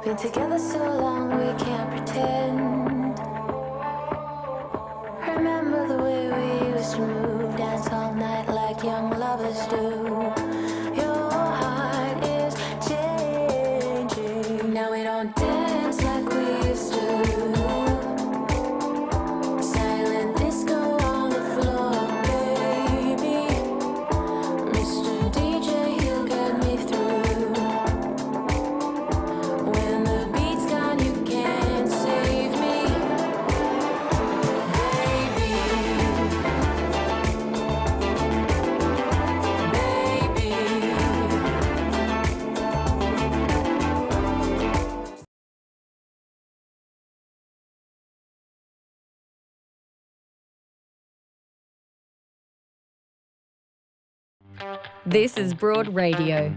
Been together so long we can't pretend. Remember the way we used to move, dance all night like young lovers do. Your heart is changing. Now we don't dance like we used to. Silent disco on the floor, baby. Mr. DJ, he'll get me through. When the beat's gone, you can't save me, baby. This is Broad Radio.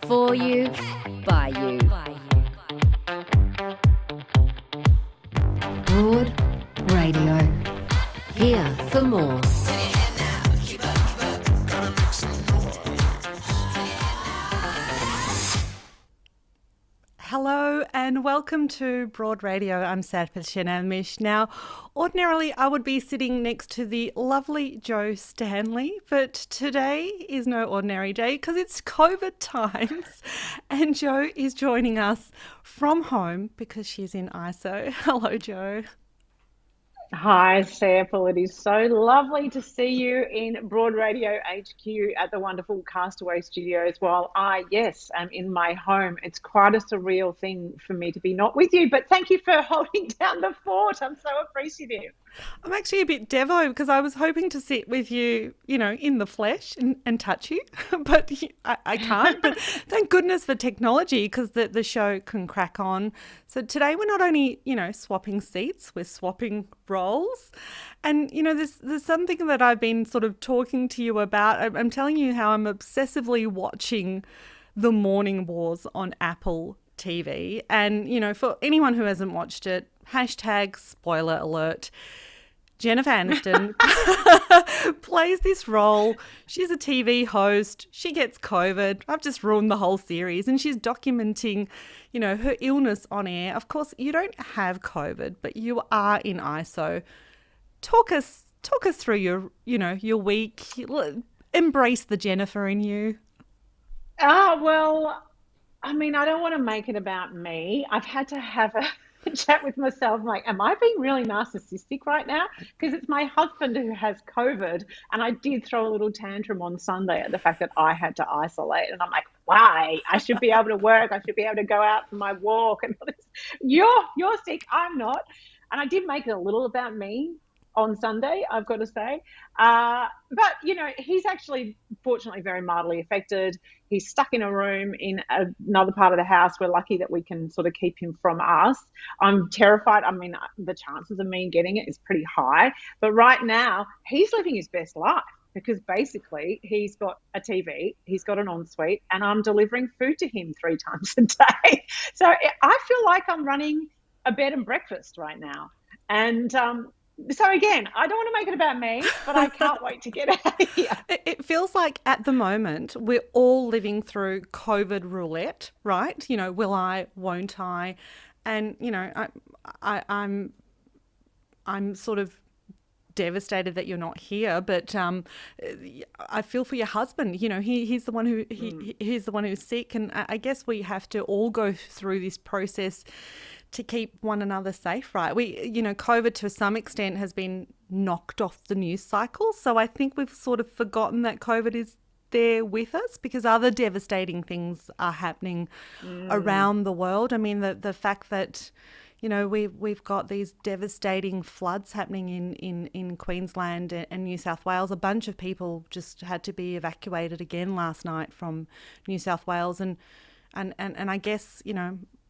For you, by you. Broad Radio. Here for more. Hello and welcome to Broad Radio. I'm Serpil Senelmis. Now, ordinarily I would be sitting next to the lovely Joe Stanley, but today is no ordinary day because it's COVID times and Joe is joining us from home because she's in ISO. Hello, Joe. Hi, Serpil. It is so lovely to see you in Broad Radio HQ at the wonderful Castaway Studios while I, am in my home. It's quite a surreal thing for me to be not with you, but thank you for holding down the fort. I'm so appreciative. I'm actually a bit devo because I was hoping to sit with you, in the flesh and touch you, but I can't. But thank goodness for technology because the show can crack on. So today we're not only, swapping seats, we're swapping roles. And, there's something that I've been sort of talking to you about. I'm telling you how I'm obsessively watching The Morning Wars on Apple TV. And, for anyone who hasn't watched it, hashtag spoiler alert, Jennifer Aniston plays this role. She's a TV host. She gets COVID. I've just ruined the whole series. And she's documenting, her illness on air. Of course, you don't have COVID, but you are in ISO. Talk us through your week. Embrace the Jennifer in you. Well, I don't want to make it about me. I've had to have a chat with myself, like, am I being really narcissistic right now? Because it's my husband who has COVID, and I did throw a little tantrum on Sunday at the fact that I had to isolate, and I'm like, why? I should be able to work. I should be able to go out for my walk. And all this. You're sick. I'm not. And I did make it a little about me on Sunday, I've got to say. But, he's actually fortunately very mildly affected. He's stuck in a room in another part of the house. We're lucky that we can sort of keep him from us. I'm terrified. The chances of me getting it is pretty high. But right now, he's living his best life because basically he's got a TV, he's got an ensuite, and I'm delivering food to him 3 times a day. So I feel like I'm running a bed and breakfast right now. And so again, I don't want to make it about me, but I can't wait to get out of here. It feels like at the moment we're all living through COVID roulette, right? Will I, won't I? And I'm sort of devastated that you're not here, but I feel for your husband. He's the one who he's the one who's sick, and I guess we have to all go through this process to keep one another safe, right? COVID to some extent has been knocked off the news cycle. So I think we've sort of forgotten that COVID is there with us because other devastating things are happening around the world. The fact that, we've got these devastating floods happening in Queensland and New South Wales. A bunch of people just had to be evacuated again last night from New South Wales. And I guess,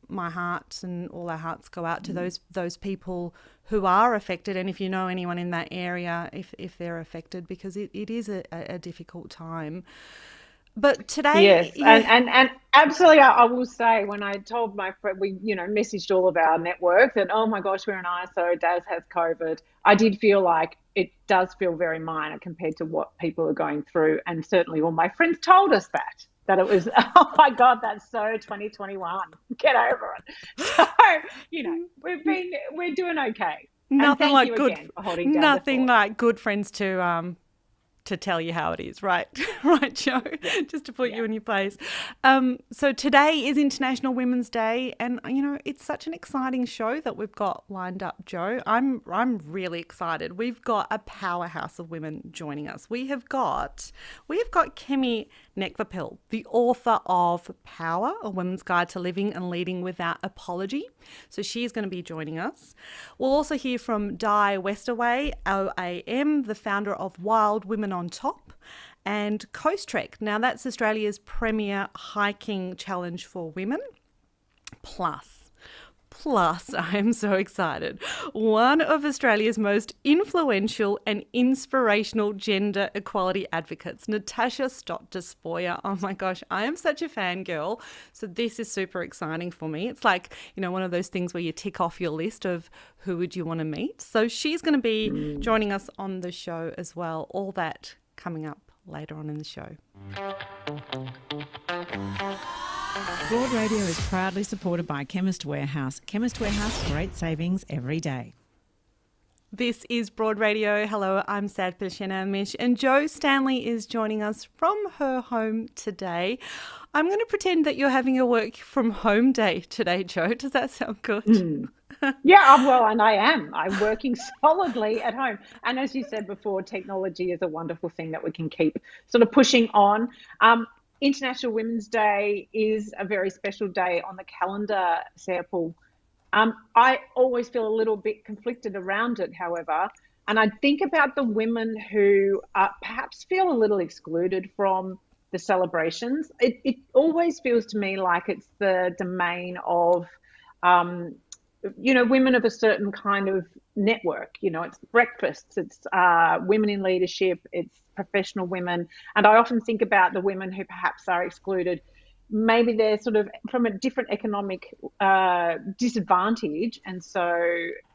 my heart and all our hearts go out to those people who are affected, and if you know anyone in that area, if they're affected, because it is a difficult time. But today, yes, and absolutely, I will say, when I told my friend, we messaged all of our network that, oh my gosh, we're in ISO, Daz has COVID. I did feel like it does feel very minor compared to what people are going through, and certainly all my friends told us that. that it was, oh my God, that's so 2021. Get over it. So, we're doing okay. And Nothing thank like you good, again for holding down the nothing fort. like good friends to tell you how it is, right? Right, Joe? Yeah. Just to put Yeah. you in your place. So today is International Women's Day, and it's such an exciting show that we've got lined up, Joe. I'm really excited. We've got a powerhouse of women joining us. We have got Kemi Nekvapil, the author of Power: A Woman's Guide to Living and Leading Without Apology. So she's going to be joining us. We'll also hear from Westaway OAM, the founder of Wild Women on Top, and Coastrek. Now that's Australia's premier hiking challenge for women. Plus, I am so excited. One of Australia's most influential and inspirational gender equality advocates, Natasha Stott Despoja. Oh my gosh, I am such a fangirl. So this is super exciting for me. It's like, one of those things where you tick off your list of who would you want to meet. So she's going to be joining us on the show as well. All that coming up later on in the show. Broad Radio is proudly supported by Chemist Warehouse. Chemist Warehouse, great savings every day. This is Broad Radio. Hello, I'm Serpil, Senelmis, and Joe Stanley is joining us from her home today. I'm going to pretend that you're having a work from home day today, Joe. Does that sound good? Yeah, well, and I am. I'm working solidly at home. And as you said before, technology is a wonderful thing that we can keep sort of pushing on. International Women's Day is a very special day on the calendar, Serpil. I always feel a little bit conflicted around it, however, and I think about the women who perhaps feel a little excluded from the celebrations. It always feels to me like it's the domain of, women of a certain kind of network. It's breakfasts, it's women in leadership, it's professional women. And I often think about the women who perhaps are excluded. Maybe they're sort of from a different economic disadvantage, and so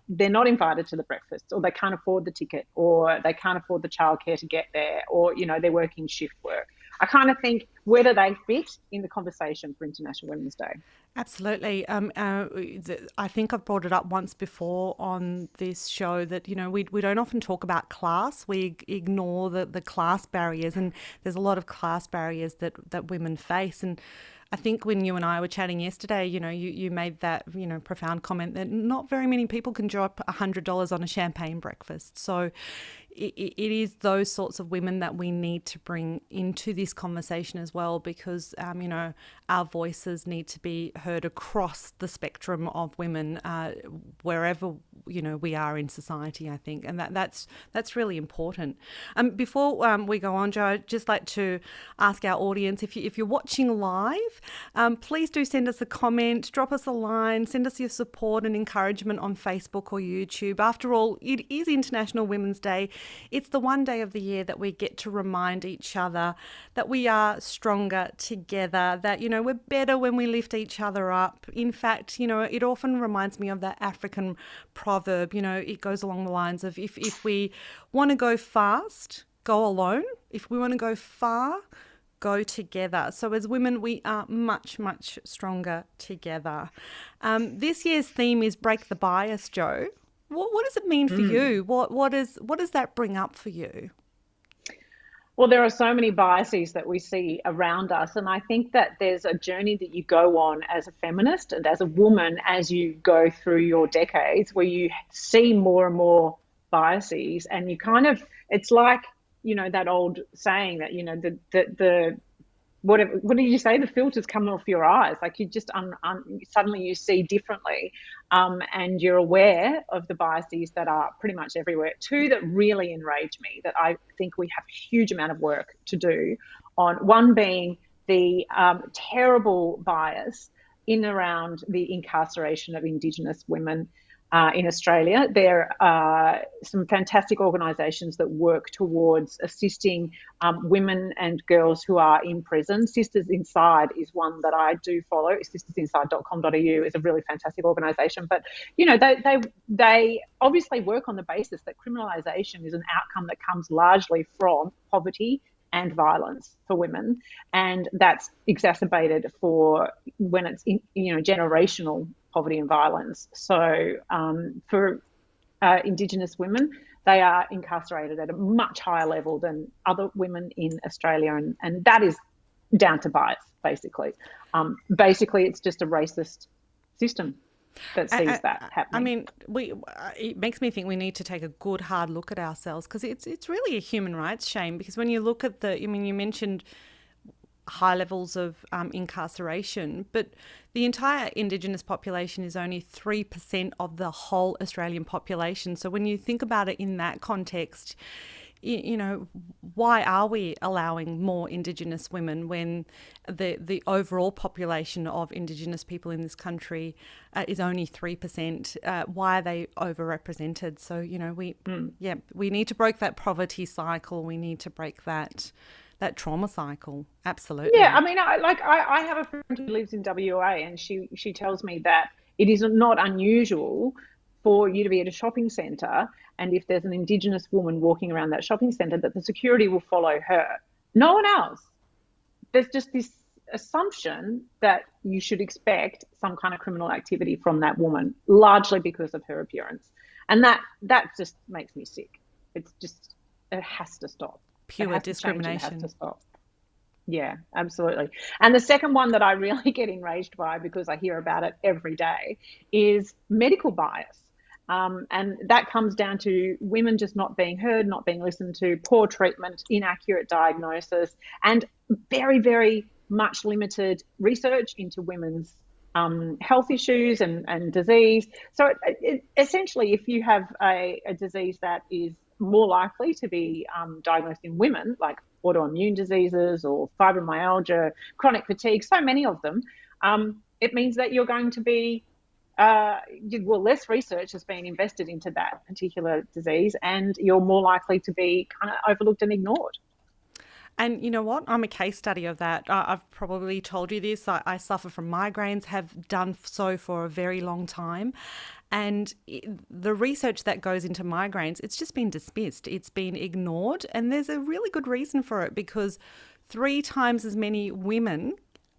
they're not invited to the breakfast, or they can't afford the ticket, or they can't afford the childcare to get there, or, they're working shift work. I kind of think, where do they fit in the conversation for International Women's Day? Absolutely. I think I've brought it up once before on this show that, we don't often talk about class. We ignore the class barriers, and there's a lot of class barriers that women face. And I think when you and I were chatting yesterday, you made that, profound comment that not very many people can drop $100 on a champagne breakfast. So it is those sorts of women that we need to bring into this conversation as well, because, our voices need to be heard across the spectrum of women, wherever, we are in society, I think. And that's really important. Before we go on, Joe, I'd just like to ask our audience, if you're watching live, please do send us a comment, drop us a line, send us your support and encouragement on Facebook or YouTube. After all, it is International Women's Day. It's the one day of the year that we get to remind each other that we are stronger together, that, we're better when we lift each other up. In fact, it often reminds me of that African proverb. It goes along the lines of, if we want to go fast, go alone. If we want to go far, go together. So as women, we are much, much stronger together. This year's theme is Break the Bias, Joe. What does it mean for you? What does that bring up for you? Well, there are so many biases that we see around us. And I think that there's a journey that you go on as a feminist and as a woman as you go through your decades, where you see more and more biases, and you kind of, it's like, that old saying that, the what did you say? The filters come off your eyes. Like you just suddenly you see differently, and you're aware of the biases that are pretty much everywhere. Two that really enrage me, that I think we have a huge amount of work to do on. One being the terrible bias in around the incarceration of Indigenous women in Australia. There are some fantastic organisations that work towards assisting women and girls who are in prison. Sisters Inside is one that I do follow. sistersinside.com.au is a really fantastic organisation. But, they obviously work on the basis that criminalisation is an outcome that comes largely from poverty and violence for women, and that's exacerbated for when it's generational poverty and violence. So for Indigenous women, they are incarcerated at a much higher level than other women in Australia, and that is down to bias, basically. Basically, it's just a racist system that sees that happening. I mean, it makes me think we need to take a good hard look at ourselves, because it's really a human rights shame. Because when you look at you mentioned high levels of incarceration, but the entire Indigenous population is only 3% of the whole Australian population. So when you think about it in that context, why are we allowing more Indigenous women when the overall population of Indigenous people in this country is only 3%? Why are they overrepresented? So, we need to break that poverty cycle. We need to break that trauma cycle. Absolutely. Yeah, I mean, I have a friend who lives in WA, and she tells me that it is not unusual for you to be at a shopping centre, and if there's an Indigenous woman walking around that shopping centre, that the security will follow her. No one else. There's just this assumption that you should expect some kind of criminal activity from that woman, largely because of her appearance. And that just makes me sick. It has to stop. Pure discrimination. It has to stop. Yeah, absolutely. And the second one that I really get enraged by, because I hear about it every day, is medical bias. And that comes down to women just not being heard, not being listened to, poor treatment, inaccurate diagnosis, and very, very much limited research into women's health issues and disease. So essentially, if you have a disease that is more likely to be diagnosed in women, like autoimmune diseases or fibromyalgia, chronic fatigue, so many of them, it means that you're going to be less research has been invested into that particular disease, and you're more likely to be kind of overlooked and ignored. And you know what? I'm a case study of that. I've probably told you this. I suffer from migraines, have done so for a very long time. And the research that goes into migraines, it's just been dismissed. It's been ignored. And there's a really good reason for it, because 3 times as many women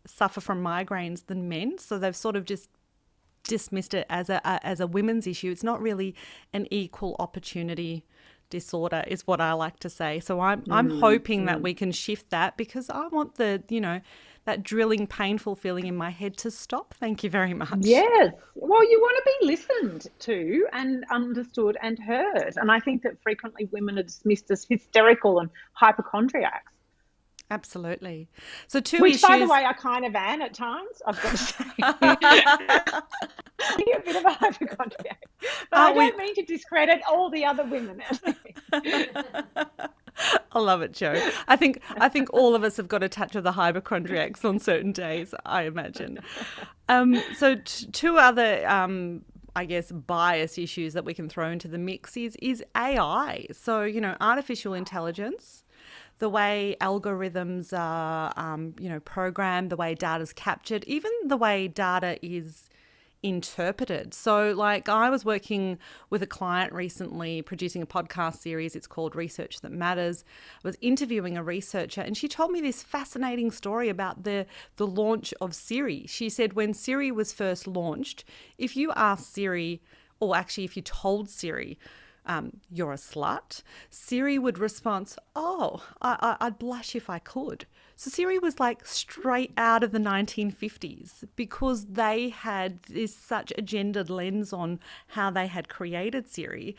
suffer from migraines than men. So they've sort of just dismissed it as a women's issue. It's not really an equal opportunity disorder, is what I like to say. So I'm hoping that we can shift that, because I want that drilling, painful feeling in my head to stop. Thank you very much. Yes. Well, you want to be listened to and understood and heard. And I think that frequently women are dismissed as hysterical and hypochondriacs. Absolutely. So Which, issues... by the way, I kind of am at times, I've got to say. You're a bit of a hypochondriac. But I don't mean to discredit all the other women. I love it, Jo. I think all of us have got a touch of the hypochondriacs on certain days, I imagine. So two other I guess bias issues that we can throw into the mix is AI. So, artificial intelligence, the way algorithms are, programmed, the way data's captured, even the way data is interpreted. So, like, I was working with a client recently producing a podcast series. It's called Research That Matters. I was interviewing a researcher, and she told me this fascinating story about the launch of Siri. She said when Siri was first launched, if you asked Siri, or actually if you told Siri, you're a slut, Siri would respond, oh, I'd blush if I could. So Siri was like straight out of the 1950s, because they had this such a gendered lens on how they had created Siri.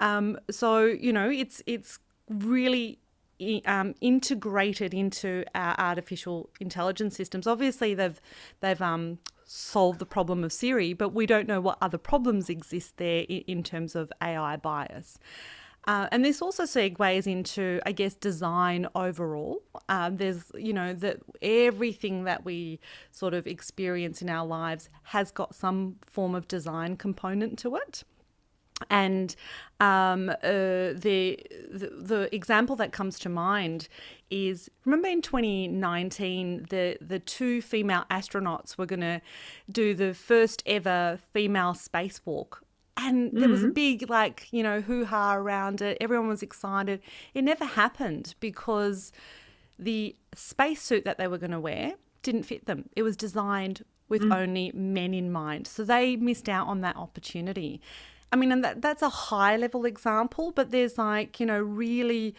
So, it's really integrated into our artificial intelligence systems. Obviously, they've solve the problem of Siri, but we don't know what other problems exist there in terms of AI bias. And this also segues into, I guess, design overall. There's, that everything that we sort of experience in our lives has got some form of design component to it. And the example that comes to mind is, remember in 2019, the 2 female astronauts were going to do the first ever female spacewalk. And there was a big, hoo-ha around it. Everyone was excited. It never happened because the spacesuit that they were going to wear didn't fit them. It was designed with only men in mind. So they missed out on that opportunity. I mean, and that's a high-level example, but there's like, really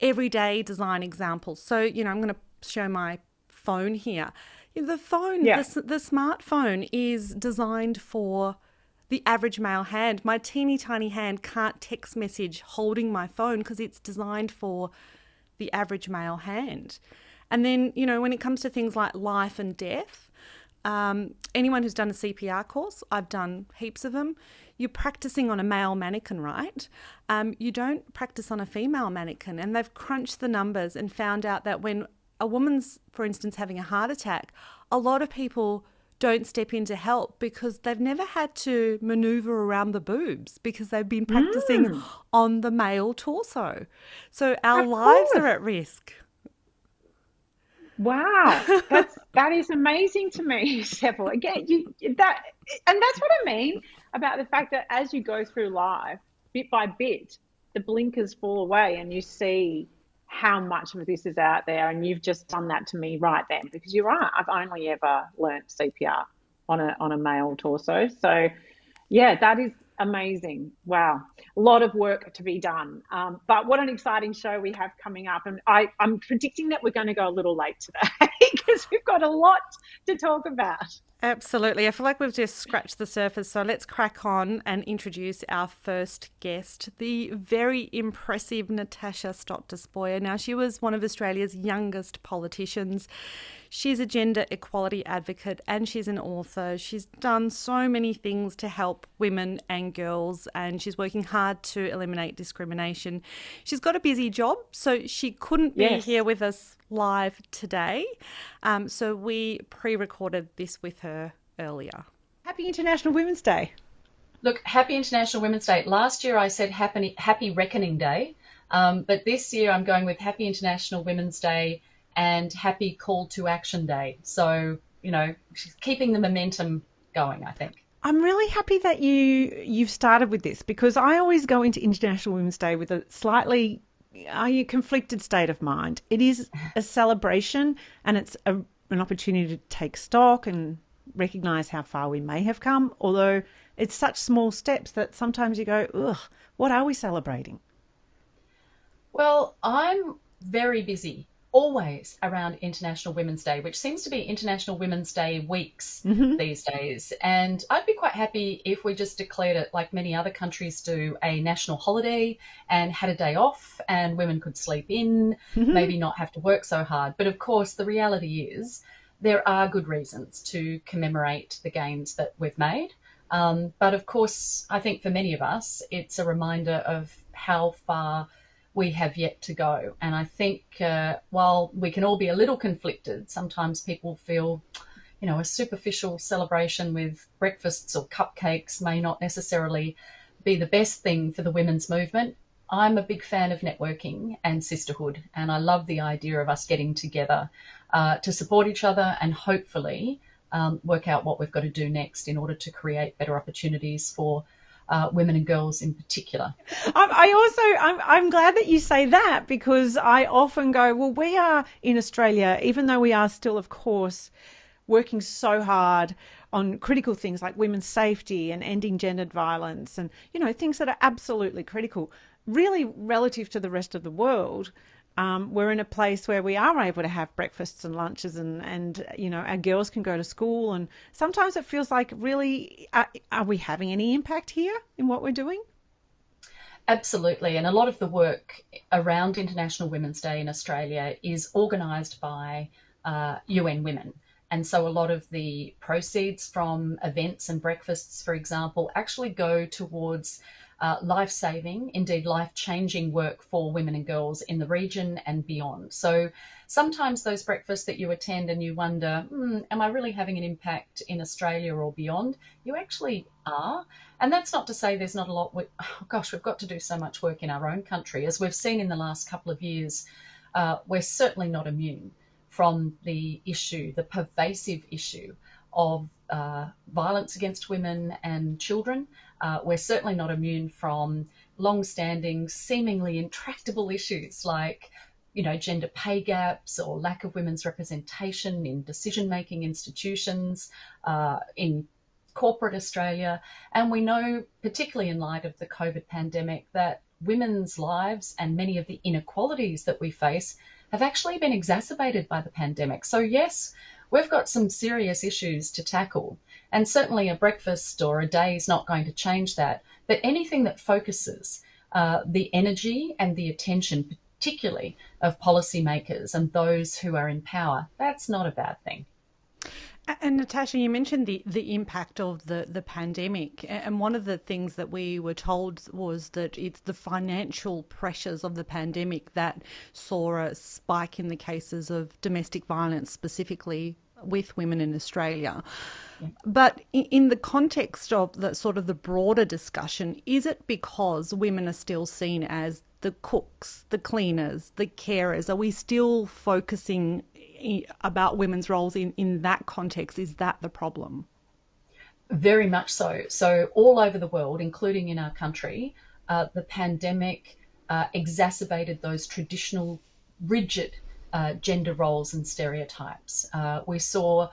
everyday design examples. So, I'm going to show my phone here. The phone, the smartphone is designed for the average male hand. My teeny tiny hand can't text message holding my phone because it's designed for the average male hand. And then, when it comes to things like life and death, anyone who's done a CPR course, I've done heaps of them, you're practicing on a male mannequin, right? You don't practice on a female mannequin. And they've crunched the numbers and found out that when a woman's, for instance, having a heart attack, a lot of people don't step in to help because they've never had to maneuver around the boobs because they've been practicing on the male torso. So our lives are at risk. Wow, that is amazing to me, Serpil. Again, and that's what I mean about the fact that as you go through life, bit by bit, the blinkers fall away and you see how much of this is out there. And you've just done that to me right then, because you're right. I've only ever learnt CPR on a male torso. So, yeah, that is amazing. Wow. A lot of work to be done. But what an exciting show we have coming up. And I'm predicting that we're going to go a little late today because we've got a lot to talk about. Absolutely. I feel like we've just scratched the surface. So let's crack on and introduce our first guest, the very impressive Natasha Stott Despoja. Now, she was one of Australia's youngest politicians. She's a gender equality advocate and she's an author. She's done so many things to help women and girls, and she's working hard to eliminate discrimination. She's got a busy job, so she couldn't be here with us live today. So we pre-recorded this with her earlier. Happy International Women's Day. Look, happy International Women's Day. Last year I said happy Reckoning Day, but this year I'm going with Happy International Women's Day and Happy Call to Action Day. So, she's keeping the momentum going, I think. I'm really happy that you've started with this, because I always go into International Women's Day with a slightly conflicted state of mind. It is a celebration and it's an opportunity to take stock and recognise how far we may have come, although it's such small steps that sometimes you go, ugh, what are we celebrating? Well, I'm very busy always around International Women's Day, which seems to be International Women's Day weeks these days. And I'd be quite happy if we just declared it, like many other countries do, a national holiday and had a day off and women could sleep in, maybe not have to work so hard. But of course, the reality is there are good reasons to commemorate the gains that we've made. But of course, I think for many of us, it's a reminder of how far we have yet to go. And I think while we can all be a little conflicted, sometimes people feel, a superficial celebration with breakfasts or cupcakes may not necessarily be the best thing for the women's movement. I'm a big fan of networking and sisterhood, and I love the idea of us getting together to support each other and hopefully work out what we've got to do next in order to create better opportunities for women and girls in particular. I'm glad that you say that, because I often go, well, we are in Australia, even though we are still, of course, working so hard on critical things like women's safety and ending gendered violence and, things that are absolutely critical, really relative to the rest of the world. We're in a place where we are able to have breakfasts and lunches and our girls can go to school, and sometimes it feels like, really, are we having any impact here in what we're doing? Absolutely. And a lot of the work around International Women's Day in Australia is organised by UN Women. And so a lot of the proceeds from events and breakfasts, for example, actually go towards life-saving, indeed life-changing work for women and girls in the region and beyond. So sometimes those breakfasts that you attend and you wonder, am I really having an impact in Australia or beyond? You actually are. And that's not to say there's not a lot. We've got to do so much work in our own country. As we've seen in the last couple of years, we're certainly not immune from the issue, the pervasive issue of violence against women and children. We're certainly not immune from long-standing, seemingly intractable issues like gender pay gaps or lack of women's representation in decision-making institutions, in corporate Australia. And we know, particularly in light of the COVID pandemic, that women's lives and many of the inequalities that we face have actually been exacerbated by the pandemic. So yes, we've got some serious issues to tackle. And certainly a breakfast or a day is not going to change that. But anything that focuses the energy and the attention, particularly of policymakers and those who are in power, that's not a bad thing. And Natasha, you mentioned the impact of the pandemic, and one of the things that we were told was that it's the financial pressures of the pandemic that saw a spike in the cases of domestic violence, specifically with women in Australia. Yeah. But in the context of the sort of the broader discussion, is it because women are still seen as the cooks, the cleaners, the carers? Are we still focusing about women's roles in that context? Is that the problem? Very much so. So all over the world, including in our country, the pandemic exacerbated those traditional rigid gender roles and stereotypes. We saw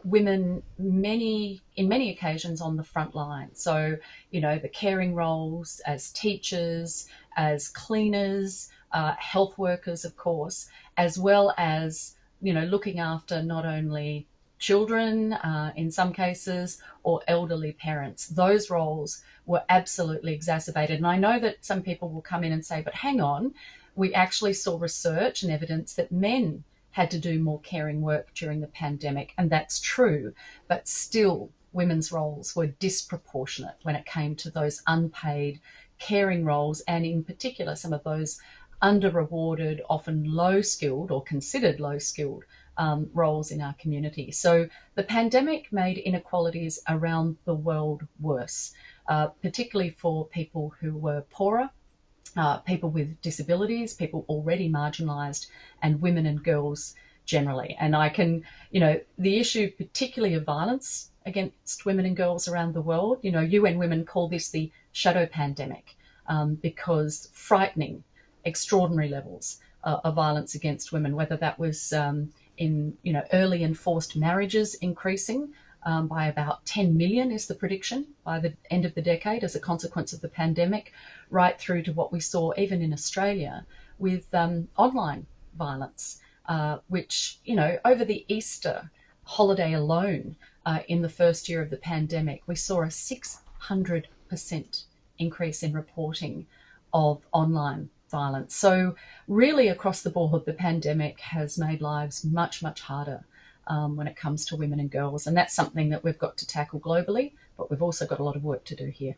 women in many occasions on the front line. So, the caring roles as teachers, as cleaners, health workers, of course, as well as, looking after not only children in some cases or elderly parents. Those roles were absolutely exacerbated. And I know that some people will come in and say, but hang on, we actually saw research and evidence that men had to do more caring work during the pandemic, and that's true, but still women's roles were disproportionate when it came to those unpaid caring roles, and in particular some of those under-rewarded, often low-skilled or considered low-skilled roles in our community. So the pandemic made inequalities around the world worse, particularly for people who were poorer, people with disabilities, people already marginalised, and women and girls generally. And I can, the issue particularly of violence against women and girls around the world, UN Women call this the shadow pandemic, because frightening, extraordinary levels of violence against women, whether that was in early and forced marriages increasing by about 10 million is the prediction by the end of the decade as a consequence of the pandemic, right through to what we saw even in Australia with online violence, which, over the Easter holiday alone in the first year of the pandemic, we saw a 600% increase in reporting of online violence. So really across the board, the pandemic has made lives much, much harder when it comes to women and girls. And that's something that we've got to tackle globally, but we've also got a lot of work to do here.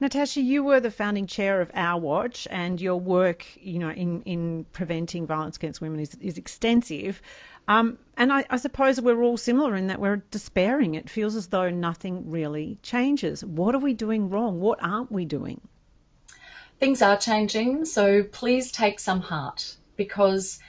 Natasha, you were the founding chair of Our Watch, and your work, in preventing violence against women is extensive. And I suppose we're all similar in that we're despairing. It feels as though nothing really changes. What are we doing wrong? What aren't we doing? Things are changing, so please take some heart, because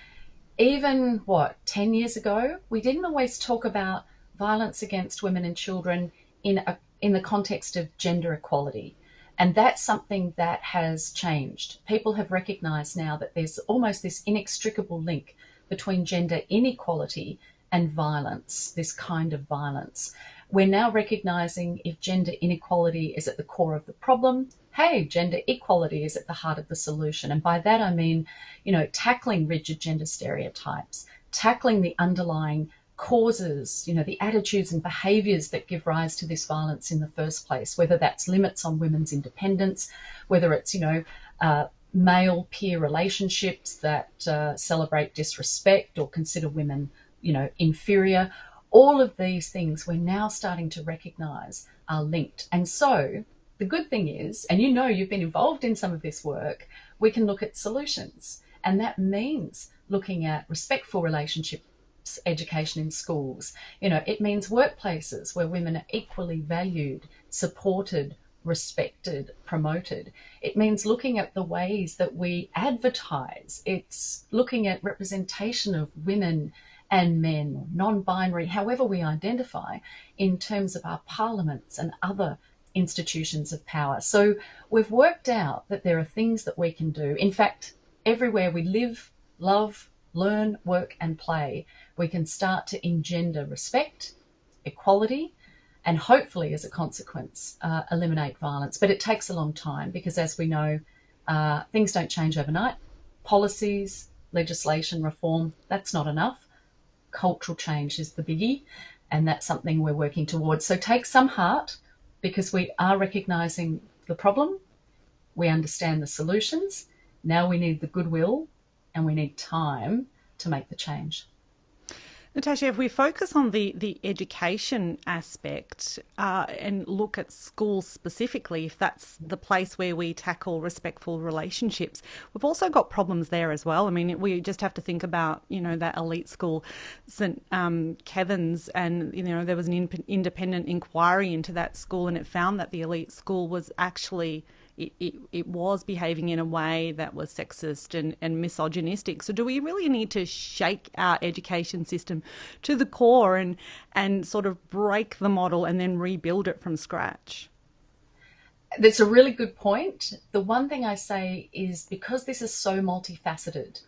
even, 10 years ago, we didn't always talk about violence against women and children in the context of gender equality. And that's something that has changed. People have recognised now that there's almost this inextricable link between gender inequality and violence, this kind of violence. We're now recognising if gender inequality is at the core of the problem, hey, gender equality is at the heart of the solution. And by that I mean, tackling rigid gender stereotypes, tackling the underlying causes, the attitudes and behaviours that give rise to this violence in the first place, whether that's limits on women's independence, whether it's, male peer relationships that celebrate disrespect or consider women, inferior. All of these things we're now starting to recognise are linked. And so the good thing is, and you've been involved in some of this work, we can look at solutions. And that means looking at respectful relationships, education in schools. It means workplaces where women are equally valued, supported, respected, promoted. It means looking at the ways that we advertise. It's looking at representation of women and men, non-binary, however we identify, in terms of our parliaments and other institutions of power. So we've worked out that there are things that we can do. In fact, everywhere we live, love, learn, work and play, we can start to engender respect, equality, and hopefully as a consequence eliminate violence. But it takes a long time because, as we know, things don't change overnight. Policies, legislation, reform, that's not enough. Cultural change is the biggie, and that's something we're working towards. So take some heart, because we are recognising the problem, we understand the solutions, now we need the goodwill and we need time to make the change. Natasha, if we focus on the education aspect and look at schools specifically, if that's the place where we tackle respectful relationships, we've also got problems there as well. I mean, we just have to think about, that elite school, St Kevin's, and, there was an independent inquiry into that school, and it found that the elite school was actually... It was behaving in a way that was sexist and misogynistic. So do we really need to shake our education system to the core and sort of break the model and then rebuild it from scratch? That's a really good point. The one thing I say is, because this is so multifaceted,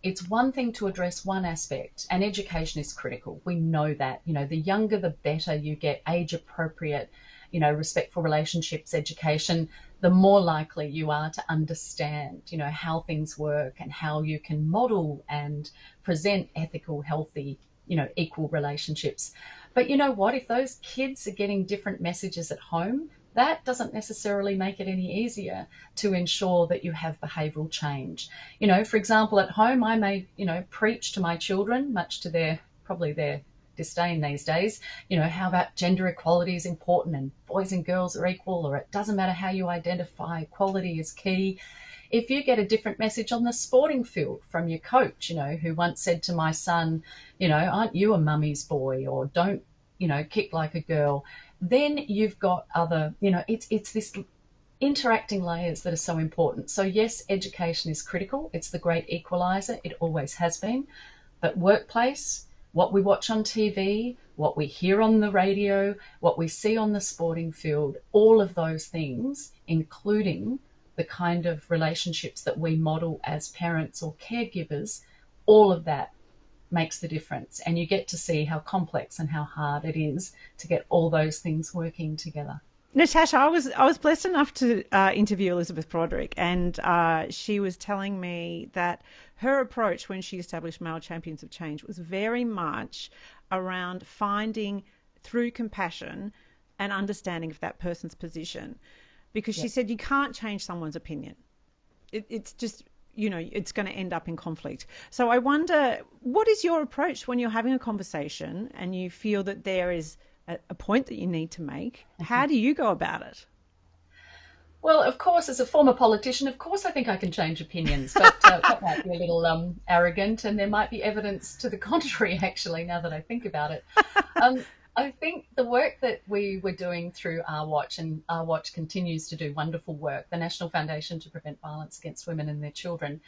it's one thing to address one aspect, and education is critical. We know that. The younger the better you get, age appropriate, respectful relationships, education, the more likely you are to understand, how things work and how you can model and present ethical, healthy, equal relationships. But you know what? If those kids are getting different messages at home, that doesn't necessarily make it any easier to ensure that you have behavioural change. For example, at home, I may, preach to my children, much to their disdain these days, how about gender equality is important and boys and girls are equal, or it doesn't matter how you identify, equality is key. If you get a different message on the sporting field from your coach, who once said to my son, aren't you a mummy's boy, or don't, kick like a girl, then you've got other, it's this interacting layers that are so important. So yes, education is critical. It's the great equalizer. It always has been. But workplace, what we watch on TV, what we hear on the radio, what we see on the sporting field, all of those things, including the kind of relationships that we model as parents or caregivers, all of that makes the difference. And you get to see how complex and how hard it is to get all those things working together. Natasha, I was blessed enough to interview Elizabeth Broderick, and she was telling me that her approach when she established Male Champions of Change was very much around finding, through compassion, an understanding of that person's position. Because she said you can't change someone's opinion. It's just, it's going to end up in conflict. So I wonder, what is your approach when you're having a conversation and you feel that there is a point that you need to make? How do you go about it? Well, of course, as a former politician, of course I think I can change opinions, but that might be a little arrogant, and there might be evidence to the contrary, actually, now that I think about it. I think the work that we were doing through Our Watch, and Our Watch continues to do wonderful work, the National Foundation to Prevent Violence Against Women and Their Children,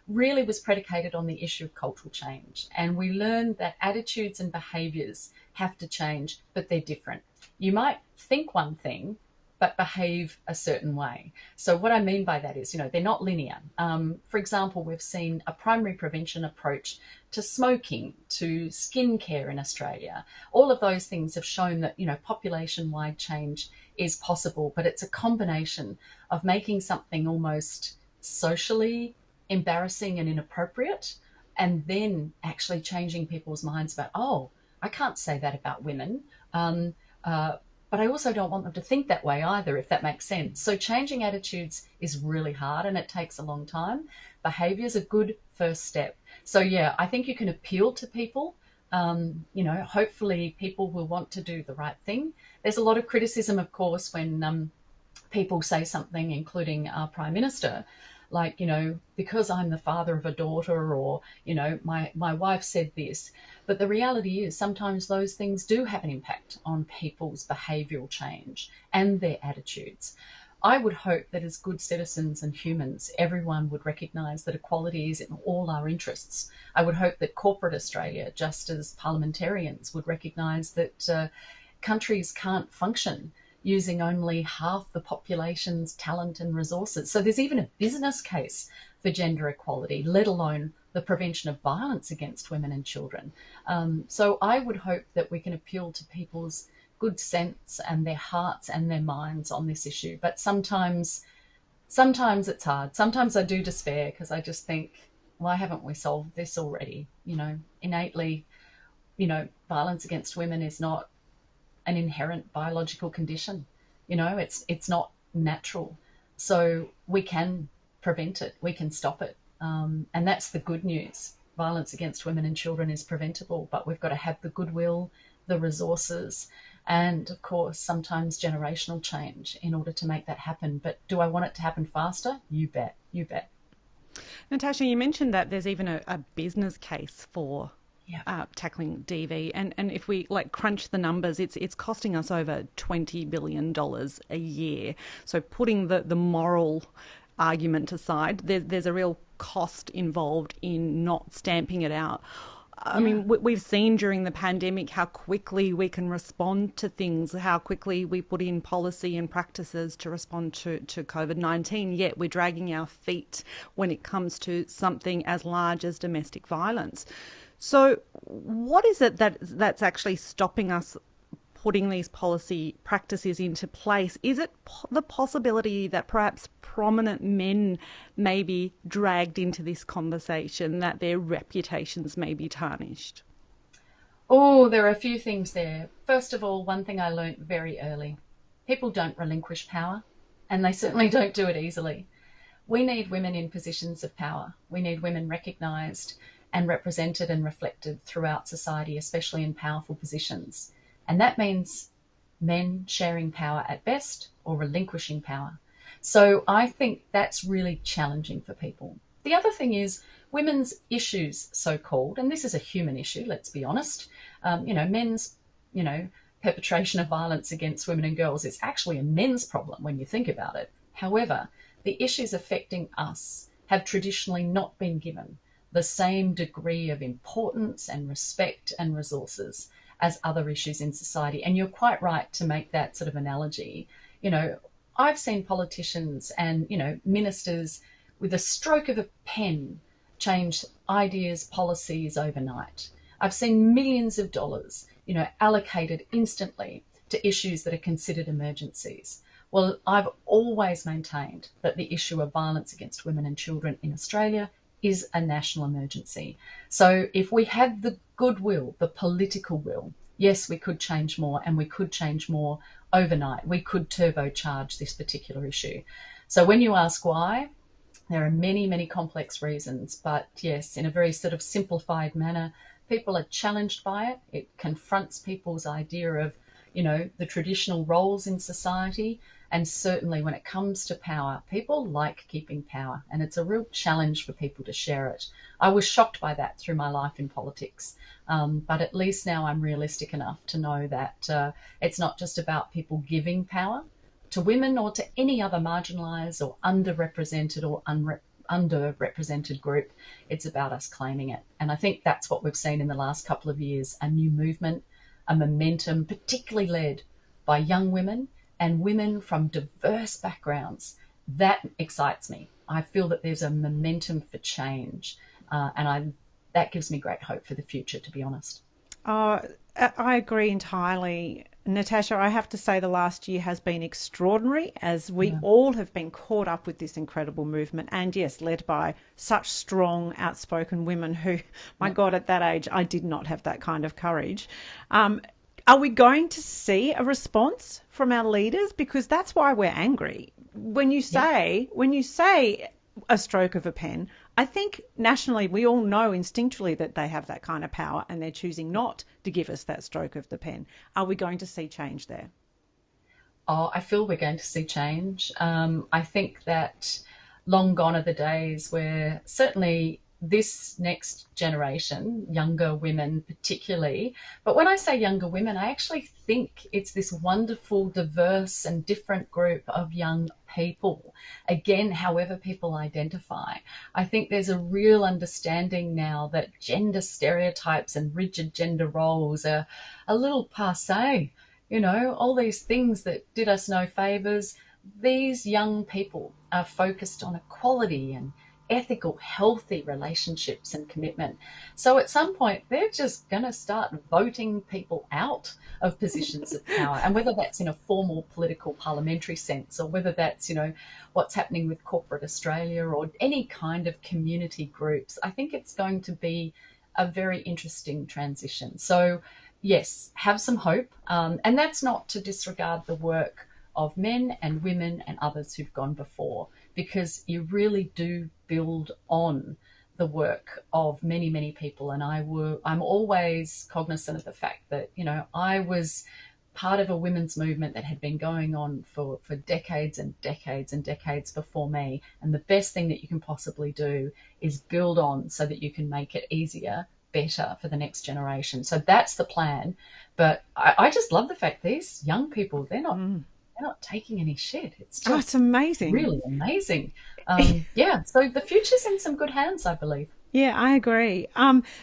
really was predicated on the issue of cultural change. And we learned that attitudes and behaviours have to change, but they're different. You might think one thing, but behave a certain way. So what I mean by that is, they're not linear. For example, we've seen a primary prevention approach to smoking, to skincare in Australia. All of those things have shown that, population-wide change is possible, but it's a combination of making something almost socially embarrassing and inappropriate, and then actually changing people's minds about, oh, I can't say that about women. But I also don't want them to think that way either, if that makes sense. So changing attitudes is really hard and it takes a long time. Behaviour is a good first step. So yeah, I think you can appeal to people. Hopefully people will want to do the right thing. There's a lot of criticism, of course, when people say something, including our Prime Minister, like, because I'm the father of a daughter, or, my wife said this. But the reality is sometimes those things do have an impact on people's behavioural change and their attitudes. I would hope that as good citizens and humans, everyone would recognise that equality is in all our interests. I would hope that corporate Australia, just as parliamentarians, would recognise that countries can't function using only half the population's talent and resources. So there's even a business case for gender equality, let alone the prevention of violence against women and children. So I would hope that we can appeal to people's good sense and their hearts and their minds on this issue. But sometimes it's hard. Sometimes I do despair because I just think, why haven't we solved this already? Innately, violence against women is not an inherent biological condition. It's not natural. So we can prevent it. We can stop it. And that's the good news. Violence against women and children is preventable, but we've got to have the goodwill, the resources, and of course, sometimes generational change in order to make that happen. But do I want it to happen faster? You bet. You bet. Natasha, you mentioned that there's even a business case for tackling DV, and if we crunch the numbers, it's costing us over $20 billion a year. So putting the moral argument aside, there's a real cost involved in not stamping it out. I mean, we've seen during the pandemic how quickly we can respond to things, how quickly we put in policy and practices to respond to COVID-19, yet we're dragging our feet when it comes to something as large as domestic violence. So what is it that's actually stopping us putting these policy practices into place? Is it the possibility that perhaps prominent men may be dragged into this conversation, that their reputations may be tarnished? Oh, there are a few things there. First of all, one thing I learnt very early, people don't relinquish power, and they certainly don't do it easily. We need women in positions of power. We need women recognised and represented and reflected throughout society, especially in powerful positions. And that means men sharing power at best or relinquishing power. So I think that's really challenging for people. The other thing is women's issues, so-called, and this is a human issue, let's be honest. Men's, perpetration of violence against women and girls is actually a men's problem when you think about it. However, the issues affecting us have traditionally not been given the same degree of importance and respect and resources as other issues in society. And you're quite right to make that sort of analogy. I've seen politicians and, ministers with a stroke of a pen change ideas, policies overnight. I've seen millions of dollars, allocated instantly to issues that are considered emergencies. Well, I've always maintained that the issue of violence against women and children in Australia is a national emergency. So if we had the goodwill, the political will, yes, we could change more, and we could change more overnight. We could turbocharge this particular issue. So when you ask why, there are many, many complex reasons, but yes, in a very sort of simplified manner, people are challenged by it. It confronts people's idea of, the traditional roles in society. And certainly when it comes to power, people like keeping power, and it's a real challenge for people to share it. I was shocked by that through my life in politics, but at least now I'm realistic enough to know that it's not just about people giving power to women or to any other marginalised or underrepresented or underrepresented group. It's about us claiming it. And I think that's what we've seen in the last couple of years, a new movement, a momentum, particularly led by young women and women from diverse backgrounds. That excites me. I feel that there's a momentum for change, and that gives me great hope for the future, to be honest. I agree entirely. Natasha, I have to say the last year has been extraordinary, as we all have been caught up with this incredible movement, and yes, led by such strong, outspoken women who, my God, at that age, I did not have that kind of courage. Are we going to see a response from our leaders? Because that's why we're angry. When you say a stroke of a pen, I think nationally we all know instinctually that they have that kind of power, and they're choosing not to give us that stroke of the pen. Are we going to see change there? Oh, I feel we're going to see change. I think that long gone are the days where certainly this next generation, younger women particularly, but when I say younger women, I actually think it's this wonderful, diverse and different group of young people. Again, however people identify. I think there's a real understanding now that gender stereotypes and rigid gender roles are a little passé. All these things that did us no favours. These young people are focused on equality and ethical, healthy relationships and commitment. So at some point, they're just going to start voting people out of positions of power. And whether that's in a formal political parliamentary sense, or whether that's, what's happening with corporate Australia or any kind of community groups, I think it's going to be a very interesting transition. So yes, have some hope. And that's not to disregard the work of men and women and others who've gone before, because you really do build on the work of many, many people. And I'm always cognizant of the fact that, I was part of a women's movement that had been going on for decades and decades and decades before me. And the best thing that you can possibly do is build on so that you can make it easier, better for the next generation. So that's the plan. But I just love the fact these young people, they're not taking any shit. It's just it's amazing. Really amazing. So the future's in some good hands, I believe. Yeah, I agree.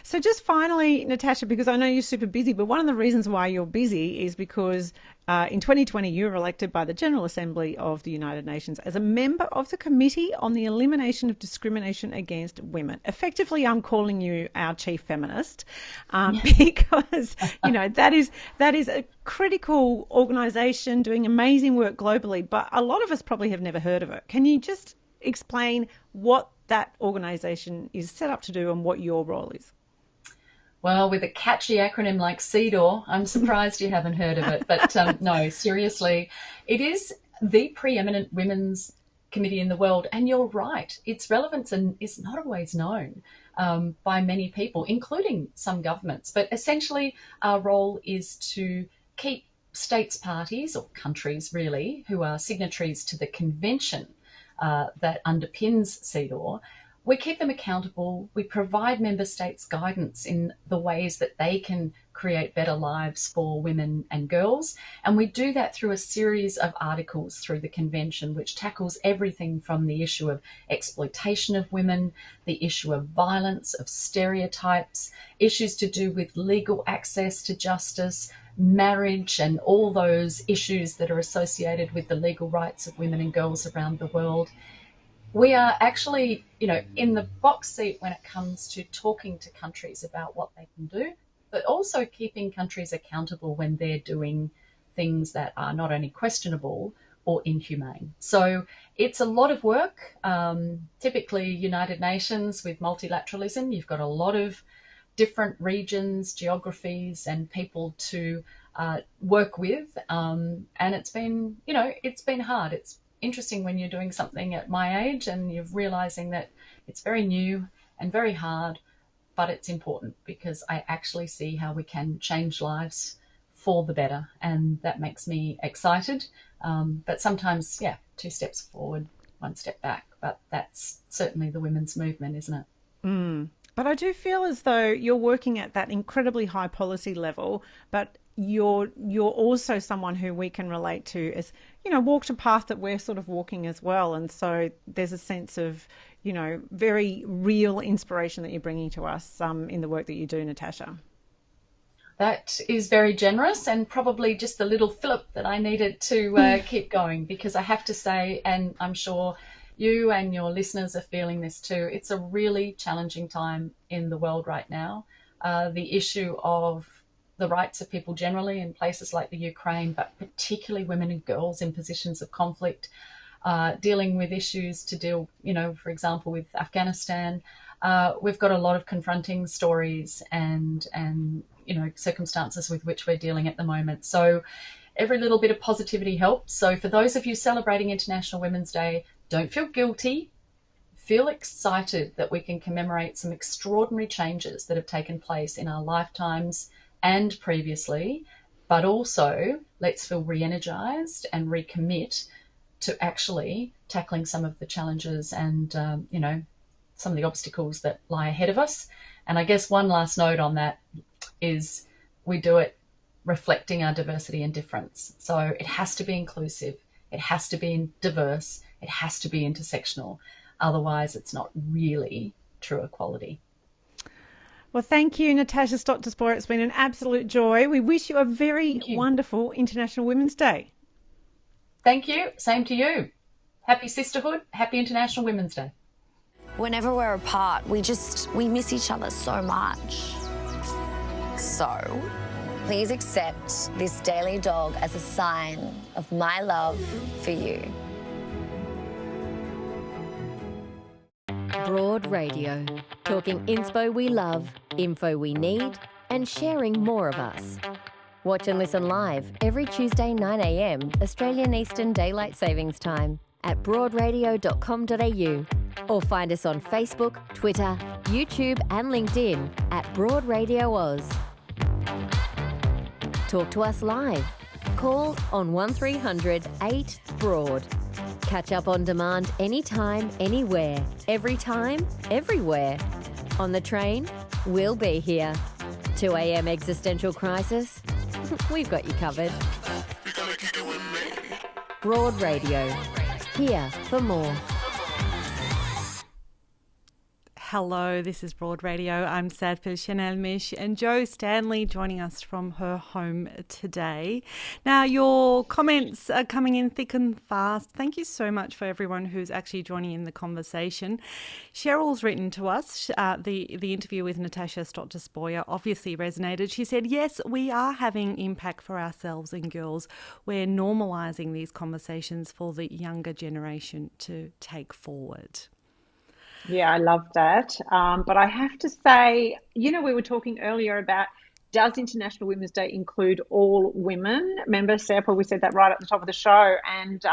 So just finally, Natasha, because I know you're super busy, but one of the reasons why you're busy is because in 2020 you were elected by the General Assembly of the United Nations as a member of the Committee on the Elimination of Discrimination Against Women. Effectively, I'm calling you our chief feminist because, that is a critical organisation doing amazing work globally, but a lot of us probably have never heard of it. Can you just explain what that organisation is set up to do and what your role is? Well, with a catchy acronym like CEDAW, I'm surprised you haven't heard of it. But no, seriously, it is the preeminent women's committee in the world. And you're right, its relevance is not always known by many people, including some governments. But essentially, our role is to keep states parties, or countries really, who are signatories to the convention that underpins CEDAW, we keep them accountable. We provide member states guidance in the ways that they can create better lives for women and girls. And we do that through a series of articles through the convention, which tackles everything from the issue of exploitation of women, the issue of violence, of stereotypes, issues to do with legal access to justice, marriage, and all those issues that are associated with the legal rights of women and girls around the world. We are actually, in the box seat when it comes to talking to countries about what they can do, but also keeping countries accountable when they're doing things that are not only questionable or inhumane. So it's a lot of work. Typically, United Nations with multilateralism, you've got a lot of different regions, geographies, and people to work with. And it's been hard. It's interesting when you're doing something at my age and you're realizing that it's very new and very hard, but it's important because I actually see how we can change lives for the better, and that makes me excited. But sometimes, 2 steps forward, 1 step back, but that's certainly the women's movement, isn't it? But I do feel as though you're working at that incredibly high policy level, but you're also someone who we can relate to as, walked a path that we're sort of walking as well. And so there's a sense of, very real inspiration that you're bringing to us in the work that you do, Natasha. That is very generous, and probably just the little fillip that I needed to keep going, because I have to say, and I'm sure you and your listeners are feeling this too, it's a really challenging time in the world right now. The issue of the rights of people generally in places like the Ukraine, but particularly women and girls in positions of conflict, dealing with issues to deal, for example, with Afghanistan. We've got a lot of confronting stories and circumstances with which we're dealing at the moment. So every little bit of positivity helps. So for those of you celebrating International Women's Day, don't feel guilty. Feel excited that we can commemorate some extraordinary changes that have taken place in our lifetimes and previously, but also let's feel re-energized and recommit to actually tackling some of the challenges and, some of the obstacles that lie ahead of us. And I guess one last note on that is we do it reflecting our diversity and difference. So it has to be inclusive, it has to be diverse, it has to be intersectional. Otherwise, it's not really true equality. Well, thank you, Natasha Stott Despoja. It's been an absolute joy. We wish you a very wonderful International Women's Day. Thank you. Same to you. Happy sisterhood. Happy International Women's Day. whenever we're apart, we miss each other so much. So, please accept this daily dog as a sign of my love for you. Broad Radio, talking inspo we love, info we need, and sharing more of us. Watch and listen live every Tuesday 9 a.m. Australian Eastern Daylight Savings Time at broadradio.com.au or find us on Facebook, Twitter, YouTube and LinkedIn at Broad Radio Oz. Talk to us live. Call on 1300 8 Broad. Catch up on demand anytime, anywhere, every time, everywhere. On the train, we'll be here. 2 a.m. existential crisis? We've got you covered. Broad Radio. Here for more. Hello, this is Broad Radio. I'm Serpil Senelmis and Jo Stanley joining us from her home today. Now, your comments are coming in thick and fast. Thank you so much for everyone who's actually joining in the conversation. Cheryl's written to us. The interview with Natasha Stott Despoja obviously resonated. She said, yes, we are having impact for ourselves and girls. We're normalising these conversations for the younger generation to take forward. Yeah, I love that. But I have to say, we were talking earlier about, does International Women's Day include all women? Remember, Serpil, we said that right at the top of the show. And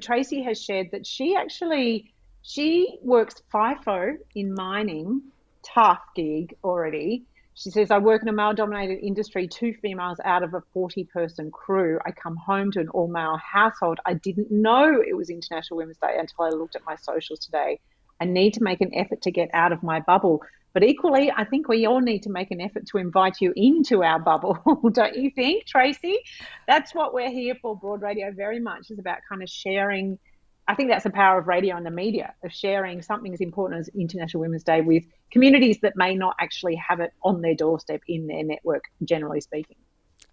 Tracy has shared that she works FIFO in mining, tough gig already. She says, I work in a male-dominated industry, 2 females out of a 40-person crew. I come home to an all-male household. I didn't know it was International Women's Day until I looked at my socials today. I need to make an effort to get out of my bubble. But equally, I think we all need to make an effort to invite you into our bubble, don't you think, Tracy? That's what we're here for, Broad Radio, very much, is about kind of sharing. I think that's the power of radio and the media, of sharing something as important as International Women's Day with communities that may not actually have it on their doorstep in their network, generally speaking.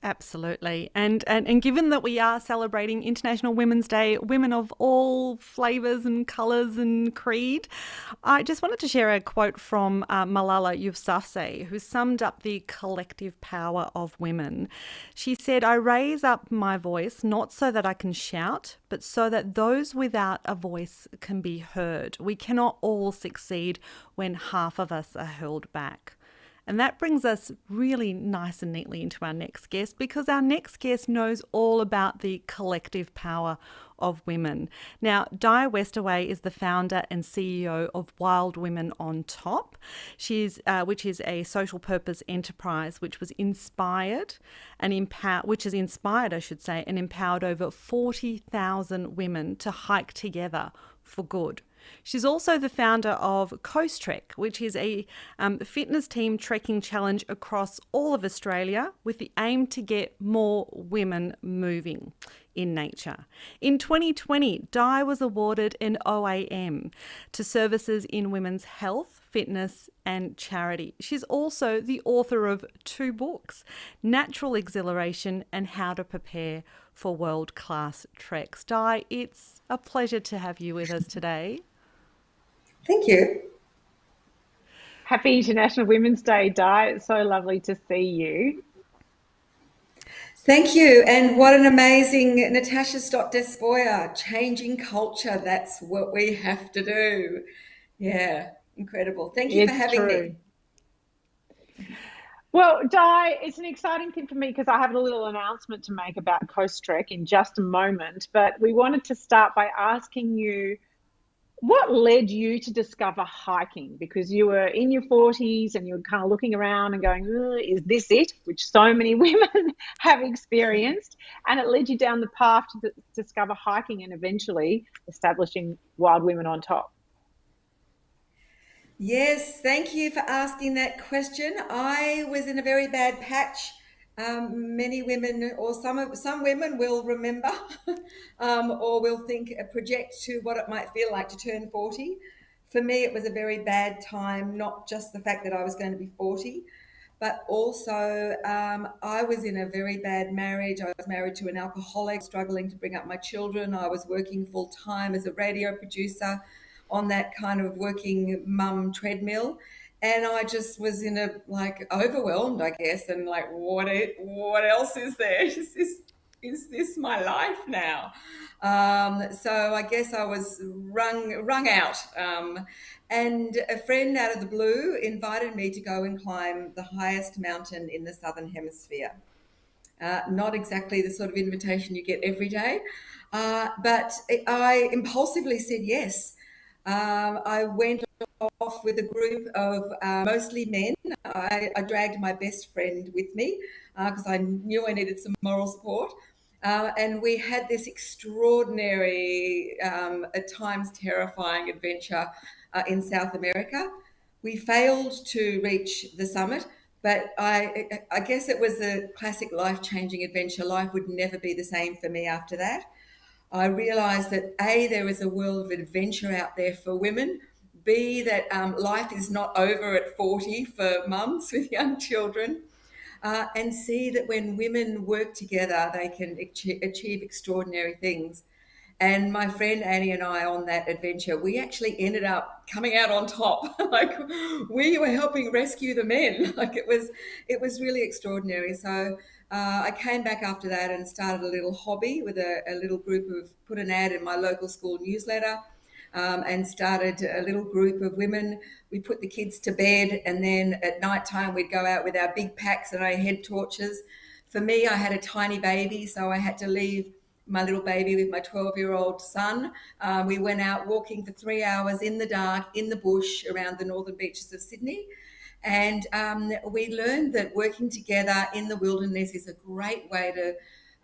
Absolutely. And given that we are celebrating International Women's Day, women of all flavours and colours and creed, I just wanted to share a quote from Malala Yousafzai, who summed up the collective power of women. She said, I raise up my voice not so that I can shout, but so that those without a voice can be heard. We cannot all succeed when half of us are held back. And that brings us really nice and neatly into our next guest, because our next guest knows all about the collective power of women. Now, Di Westaway is the founder and CEO of Wild Women on Top, which is a social purpose enterprise which has inspired, and empowered over 40,000 women to hike together for good. She's also the founder of Coastrek, which is a fitness team trekking challenge across all of Australia with the aim to get more women moving in nature. In 2020, Di was awarded an OAM to services in women's health, fitness and charity. She's also the author of 2 books, Natural Exhilaration and How to Prepare for World-Class Treks. Di, it's a pleasure to have you with us today. Thank you. Happy International Women's Day, Di. It's so lovely to see you. Thank you. And what an amazing Natasha Stott Despoja, changing culture. That's what we have to do. Yeah, incredible. Thank you for having me. Well, Di, it's an exciting thing for me because I have a little announcement to make about Coastrek in just a moment. But we wanted to start by asking you, what led you to discover hiking? Because you were in your 40s and you were kind of looking around and going, is this it? Which so many women have experienced. And it led you down the path to discover hiking and eventually establishing Wild Women on Top. Yes, thank you for asking that question. I was in a very bad patch. Many women, or some women will remember or will project to what it might feel like to turn 40. For me, it was a very bad time, not just the fact that I was going to be 40, but also I was in a very bad marriage. I was married to an alcoholic, struggling to bring up my children. I was working full time as a radio producer. on that kind of working mum treadmill. And I just was in a overwhelmed, I guess, and like, what else is there? Is this my life now? So I guess I was wrung out. And a friend out of the blue invited me to go and climb the highest mountain in the Southern Hemisphere. Not exactly the sort of invitation you get every day, but I impulsively said yes. I went off with a group of mostly men. I dragged my best friend with me because I knew I needed some moral support. And we had this extraordinary, at times terrifying adventure in South America. We failed to reach the summit, but I guess it was a classic life-changing adventure. Life would never be the same for me after that. I realised that A, there is a world of adventure out there for women. B, that life is not over at 40 for mums with young children. And C, that when women work together, they can achieve extraordinary things. And my friend Annie and I on that adventure, we actually ended up coming out on top. Like we were helping rescue the men. Like it was really extraordinary. So I came back after that and started a little hobby with a little group put an ad in my local school newsletter and started a little group of women. We put the kids to bed, and then at night time we'd go out with our big packs and our head torches. For me, I had a tiny baby, so I had to leave my little baby with my 12-year-old son. We went out walking for 3 hours in the dark, in the bush around the northern beaches of Sydney. And we learned that working together in the wilderness is a great way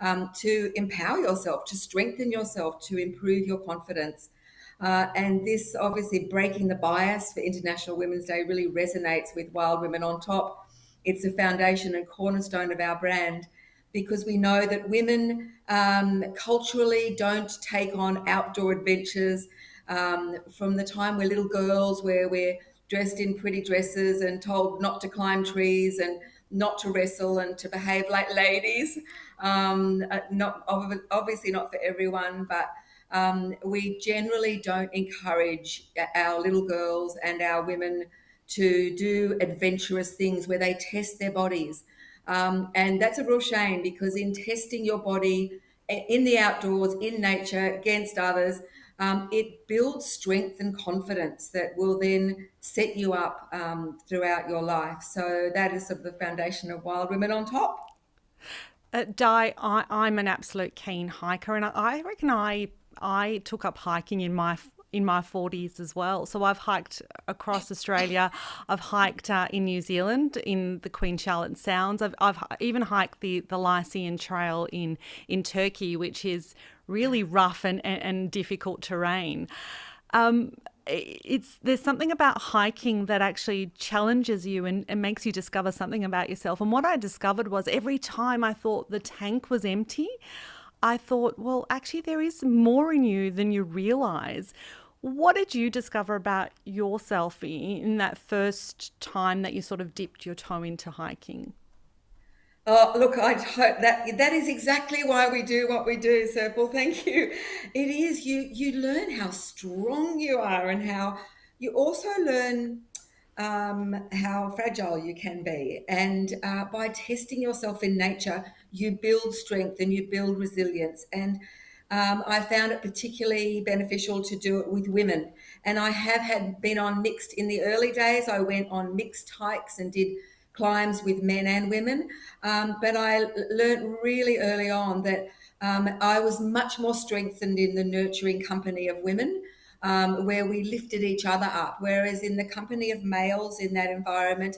to empower yourself, to strengthen yourself, to improve your confidence. And this, obviously, breaking the bias for International Women's Day really resonates with Wild Women on Top. It's a foundation and cornerstone of our brand, because we know that women culturally don't take on outdoor adventures from the time we're little girls, where we're dressed in pretty dresses and told not to climb trees and not to wrestle and to behave like ladies. Obviously not for everyone, but we generally don't encourage our little girls and our women to do adventurous things where they test their bodies. And that's a real shame, because in testing your body in the outdoors, in nature, against others, it builds strength and confidence that will then set you up throughout your life. So that is sort of the foundation of Wild Women on Top. Di, I'm an absolute keen hiker, and I reckon I took up hiking in my 40s as well. So I've hiked across Australia. I've hiked in New Zealand in the Queen Charlotte Sounds. I've even hiked the Lycian Trail in Turkey, which is really rough and difficult terrain. There's something about hiking that actually challenges you and makes you discover something about yourself. And what I discovered was, every time I thought the tank was empty, I thought, well, actually there is more in you than you realise. What did you discover about yourself in that first time that you sort of dipped your toe into hiking? Oh, look, I hope that is exactly why we do what we do, Serpil. Thank you. It is, you learn how strong you are, and how you also learn how fragile you can be. And by testing yourself in nature, you build strength and you build resilience. And I found it particularly beneficial to do it with women. And I have been on mixed in the early days. I went on mixed hikes and did climbs with men and women. But I learned really early on that I was much more strengthened in the nurturing company of women, where we lifted each other up. Whereas in the company of males in that environment,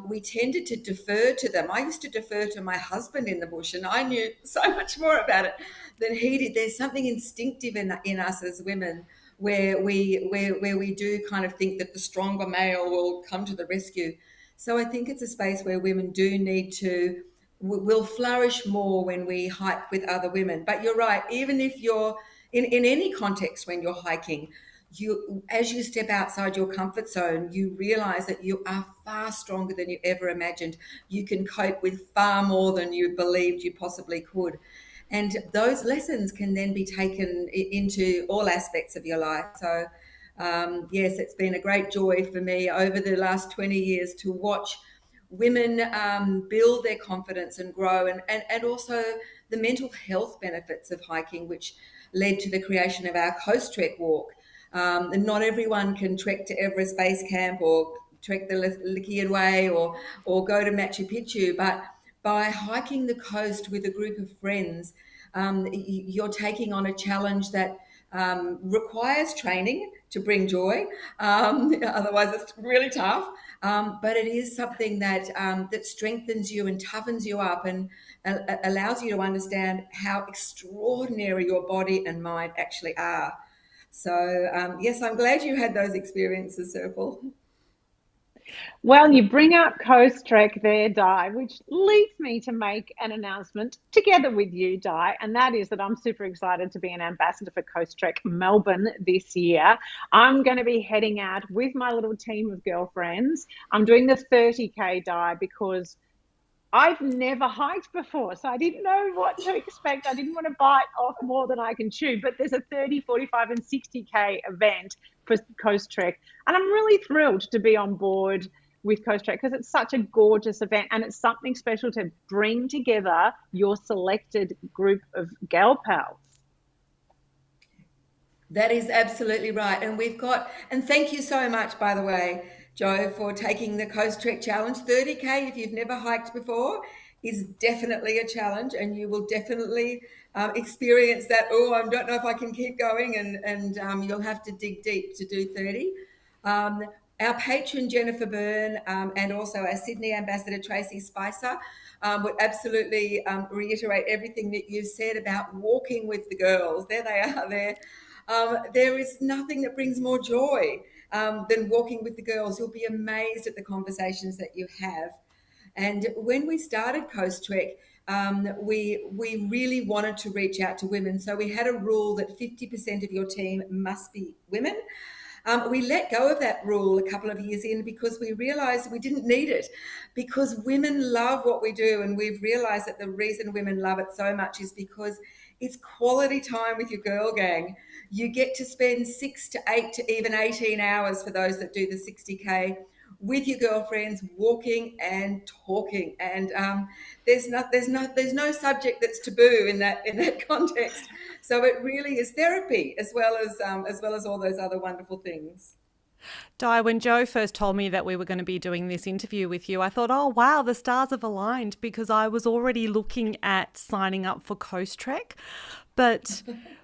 we tended to defer to them. I used to defer to my husband in the bush, and I knew so much more about it than he did. There's something instinctive in us as women where we do kind of think that the stronger male will come to the rescue. So I think it's a space where women do need to, will flourish more when we hike with other women. But you're right, even if you're in any context when you're hiking, as you step outside your comfort zone, you realize that you are far stronger than you ever imagined. You can cope with far more than you believed you possibly could. And those lessons can then be taken into all aspects of your life. So Yes, it's been a great joy for me over the last 20 years to watch women build their confidence and grow, and also the mental health benefits of hiking, which led to the creation of our Coastrek walk. And not everyone can trek to Everest Base Camp or trek the Likian Way or go to Machu Picchu, but by hiking the coast with a group of friends, you're taking on a challenge that requires training to bring joy. Otherwise, it's really tough. But it is something that that strengthens you and toughens you up and allows you to understand how extraordinary your body and mind actually are. So, yes, I'm glad you had those experiences, Serpil. Well, you bring up Coastrek there, Di, which leads me to make an announcement together with you, Di, and that is that I'm super excited to be an ambassador for Coastrek Melbourne this year. I'm going to be heading out with my little team of girlfriends. I'm doing the 30K, Di, because I've never hiked before, so I didn't know what to expect. I didn't want to bite off more than I can chew, but there's a 30, 45 and 60K event for Coastrek, and I'm really thrilled to be on board with Coastrek because it's such a gorgeous event and it's something special to bring together your selected group of gal pals. That is absolutely right. And thank you so much, by the way, Joe, for taking the Coastrek Challenge. 30K, if you've never hiked before, is definitely a challenge, and you will definitely experience that. Oh, I don't know if I can keep going, and you'll have to dig deep to do 30. Our patron Jennifer Byrne and also our Sydney ambassador Tracy Spicer would absolutely reiterate everything that you said about walking with the girls. There they are there. There is nothing that brings more joy than walking with the girls. You'll be amazed at the conversations that you have. And when we started Coastrek, we really wanted to reach out to women. So we had a rule that 50% of your team must be women. We let go of that rule a couple of years in because we realised we didn't need it, because women love what we do, and we've realised that the reason women love it so much is because it's quality time with your girl gang. You get to spend 6 to 8 to even 18 hours for those that do the 60K with your girlfriends, walking and talking, and there's no subject that's taboo in that context. So it really is therapy as well as all those other wonderful things. Di, when Joe first told me that we were going to be doing this interview with you, I thought, oh, wow, the stars have aligned, because I was already looking at signing up for Coastrek. But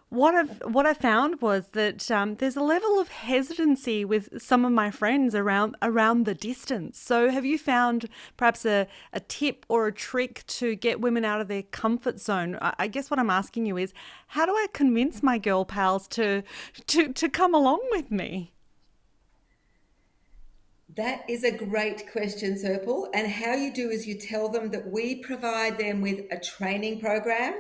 what I found was that there's a level of hesitancy with some of my friends around the distance. So have you found perhaps a tip or a trick to get women out of their comfort zone? I guess what I'm asking you is, how do I convince my girl pals to come along with me? That is a great question, Serpil. And how you do is you tell them that we provide them with a training program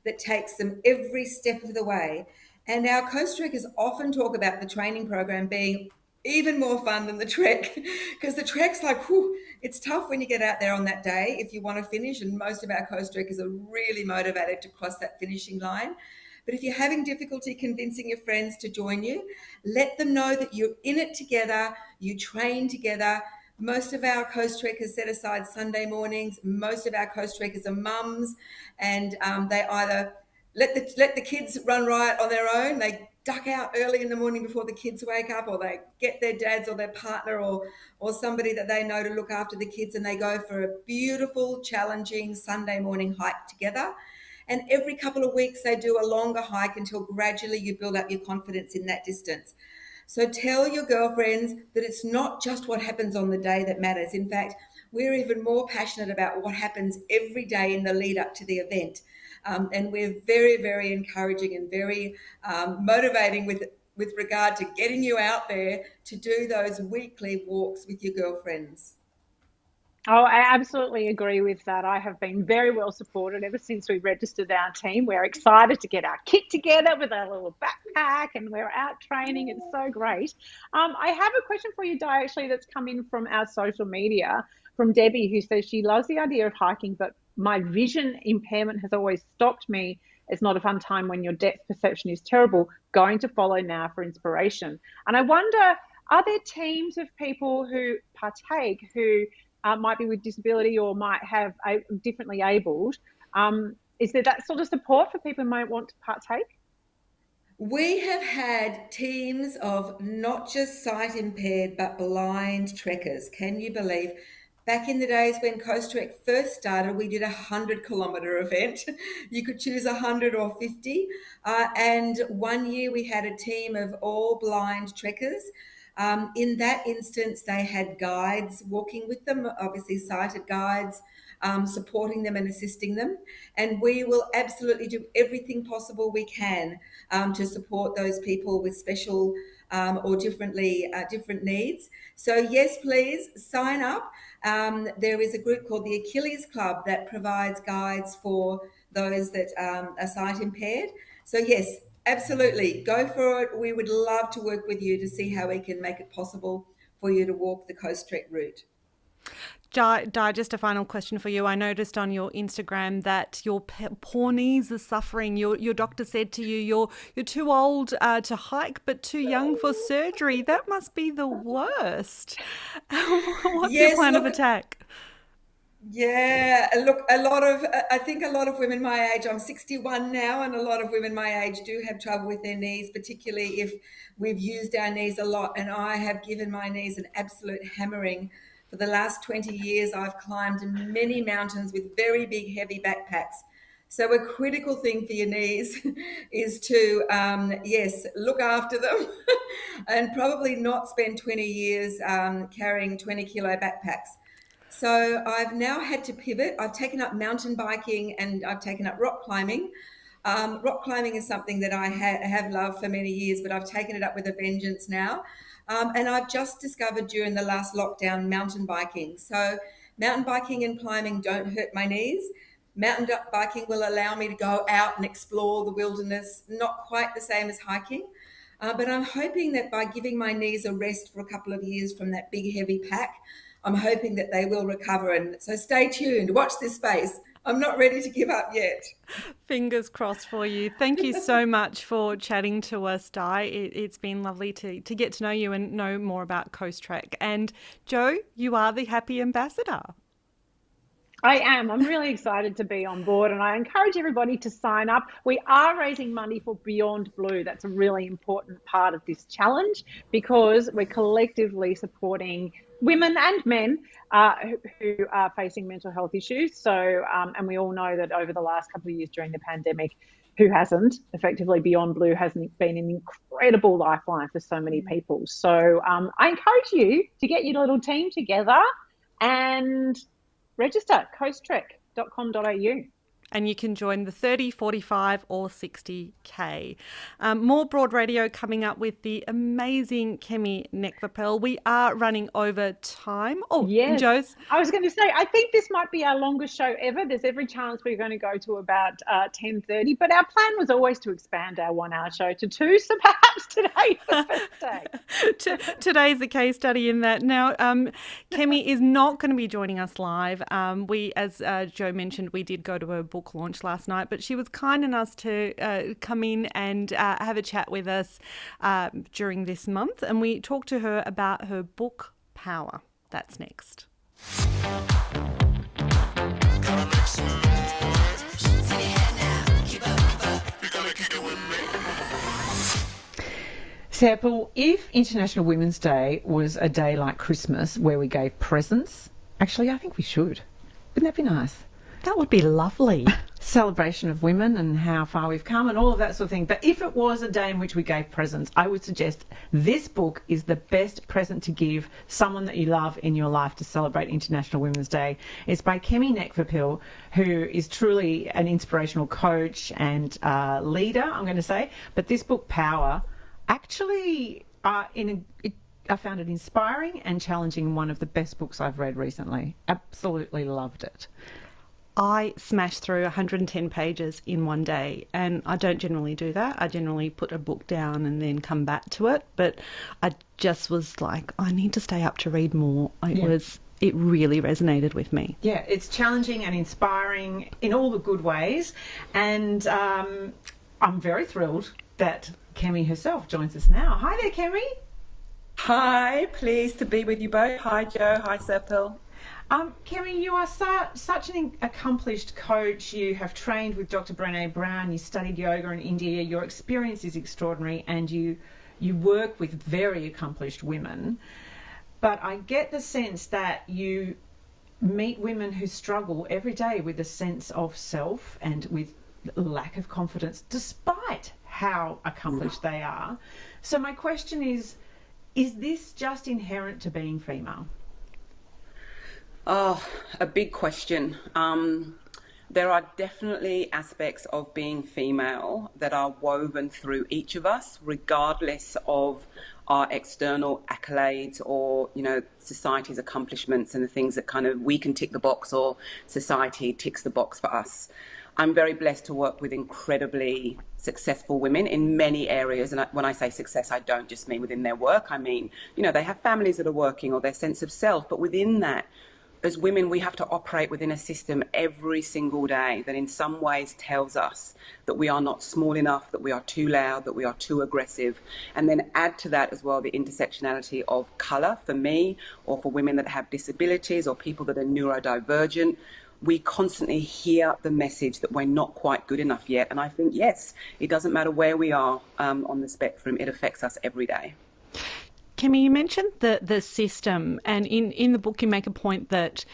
that takes them every step of the way. And our Coastrekkers often talk about the training program being even more fun than the trek, because the trek's like, whew, it's tough when you get out there on that day if you want to finish. And most of our Coastrekkers are really motivated to cross that finishing line. But if you're having difficulty convincing your friends to join you, let them know that you're in it together, you train together. Most of our Coastrekkers set aside Sunday mornings. Most of our Coastrekkers are mums, and they either let the kids run riot on their own, they duck out early in the morning before the kids wake up, or they get their dads or their partner or somebody that they know to look after the kids, and they go for a beautiful, challenging Sunday morning hike together. And every couple of weeks, they do a longer hike until gradually you build up your confidence in that distance. So tell your girlfriends that it's not just what happens on the day that matters. In fact, we're even more passionate about what happens every day in the lead up to the event. And we're very, very encouraging and very motivating with regard to getting you out there to do those weekly walks with your girlfriends. Oh, I absolutely agree with that. I have been very well supported ever since we registered our team. We're excited to get our kit together with our little backpack, and we're out training. It's so great. I have a question for you, Di, actually, that's come in from our social media from Debbie, who says she loves the idea of hiking, but my vision impairment has always stopped me it's not a fun time when your depth perception is terrible, going to follow now for inspiration. And I wonder, are there teams of people who partake who might be with disability or might have differently abled? Is there that sort of support for people who might want to partake? We have had teams of not just sight impaired but blind trekkers. Can you believe? Back in the days when Coastrek first started, we did a 100-kilometre event. You could choose 100 or 50. And one year we had a team of all blind trekkers. In that instance, they had guides walking with them, obviously sighted guides, supporting them and assisting them. And we will absolutely do everything possible we can to support those people with special or different needs. So yes, please sign up. There is a group called the Achilles Club that provides guides for those that are sight impaired. So yes, absolutely, go for it. We would love to work with you to see how we can make it possible for you to walk the Coastrek route. Di, just a final question for you. I noticed on your Instagram that your poor knees are suffering. Your doctor said to you, you're too old to hike, but too young for surgery. That must be the worst. What's your plan of attack? Yeah, look, I think a lot of women my age, I'm 61 now, and a lot of women my age do have trouble with their knees, particularly if we've used our knees a lot. And I have given my knees an absolute hammering. For the last 20 years, I've climbed many mountains with very big, heavy backpacks. So a critical thing for your knees is to, yes, look after them and probably not spend 20 years carrying 20-kilo backpacks. So I've now had to pivot. I've taken up mountain biking and I've taken up rock climbing. Rock climbing is something that I have loved for many years, but I've taken it up with a vengeance now. And I've just discovered during the last lockdown mountain biking. So mountain biking and climbing don't hurt my knees. Mountain biking will allow me to go out and explore the wilderness, not quite the same as hiking. But I'm hoping that by giving my knees a rest for a couple of years from that big heavy pack, I'm hoping that they will recover. And so stay tuned, watch this space. I'm not ready to give up yet. Fingers crossed for you. Thank you so much for chatting to us, Di. It's been lovely to get to know you and know more about Coastrek. And Jo, you are the happy ambassador. I am. I'm really excited to be on board, and I encourage everybody to sign up. We are raising money for Beyond Blue. That's a really important part of this challenge because we're collectively supporting women and men who are facing mental health issues. So, and we all know that over the last couple of years during the pandemic, who hasn't? Effectively, Beyond Blue has been an incredible lifeline for so many people. So I encourage you to get your little team together and register, coastrek.com.au. And you can join the 30, 45 or 60K. More Broad Radio coming up with the amazing Kemi Nekvapil. We are running over time. Oh, yes. Jo's. I was going to say, I think this might be our longest show ever. There's every chance we're going to go to about 10:30, but our plan was always to expand our 1 hour show to 2, so perhaps today's the first day. Today's the case study in that. Now, Kemi is not going to be joining us live. We, as Jo mentioned, we did go to a book launch last night, but she was kind enough to come in and have a chat with us during this month, and we talked to her about her book Power. That's next. Serpil, if International Women's Day was a day like Christmas where we gave presents, actually I think we should. Wouldn't that be nice? That would be lovely. Celebration of women and how far we've come and all of that sort of thing. But if it was a day in which we gave presents, I would suggest this book is the best present to give someone that you love in your life to celebrate International Women's Day. It's by Kemi Nekvapil, who is truly an inspirational coach and leader, I'm going to say. But this book, Power, actually I found it inspiring and challenging, one of the best books I've read recently. Absolutely loved it. I smashed through 110 pages in one day, and I don't generally do that. I generally put a book down and then come back to it, but I just was like, I need to stay up to read more. It was it really resonated with me. Yeah, it's challenging and inspiring in all the good ways. And I'm very thrilled that Kemi herself joins us now. Hi there, Kemi. Hi, pleased to be with you both. Hi, Joe. Hi, Serpil. Kemi, you are such an accomplished coach. You have trained with Dr. Brené Brown. You studied yoga in India. Your experience is extraordinary, and you work with very accomplished women. But I get the sense that you meet women who struggle every day with a sense of self and with lack of confidence, despite how accomplished they are. So my question is this just inherent to being female? Oh, a big question. There are definitely aspects of being female that are woven through each of us, regardless of our external accolades or, society's accomplishments and the things that kind of we can tick the box or society ticks the box for us. I'm very blessed to work with incredibly successful women in many areas. And when I say success, I don't just mean within their work. I mean, they have families that are working or their sense of self. But within that, as women, we have to operate within a system every single day that in some ways tells us that we are not small enough, that we are too loud, that we are too aggressive. And then add to that as well the intersectionality of colour for me, or for women that have disabilities or people that are neurodivergent. We constantly hear the message that we're not quite good enough yet. And I think, yes, it doesn't matter where we are on the spectrum, it affects us every day. Kemi, you mentioned the system, and in the book you make a point that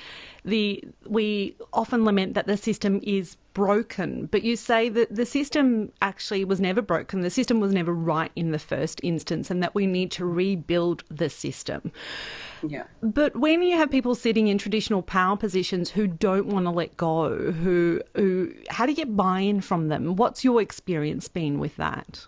we often lament that the system is broken, but you say that the system actually was never broken, the system was never right in the first instance, and that we need to rebuild the system. Yeah. But when you have people sitting in traditional power positions who don't want to let go, who how do you get buy-in from them? What's your experience been with that?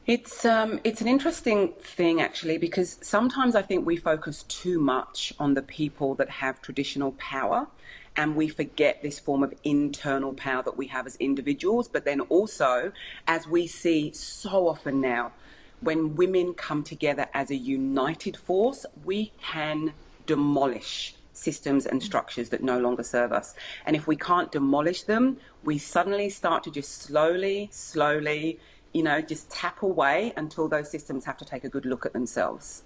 It's an interesting thing, actually, because sometimes I think we focus too much on the people that have traditional power, and we forget this form of internal power that we have as individuals. But then also, as we see so often now, when women come together as a united force, we can demolish systems and structures that no longer serve us. And if we can't demolish them, we suddenly start to just slowly, just tap away until those systems have to take a good look at themselves.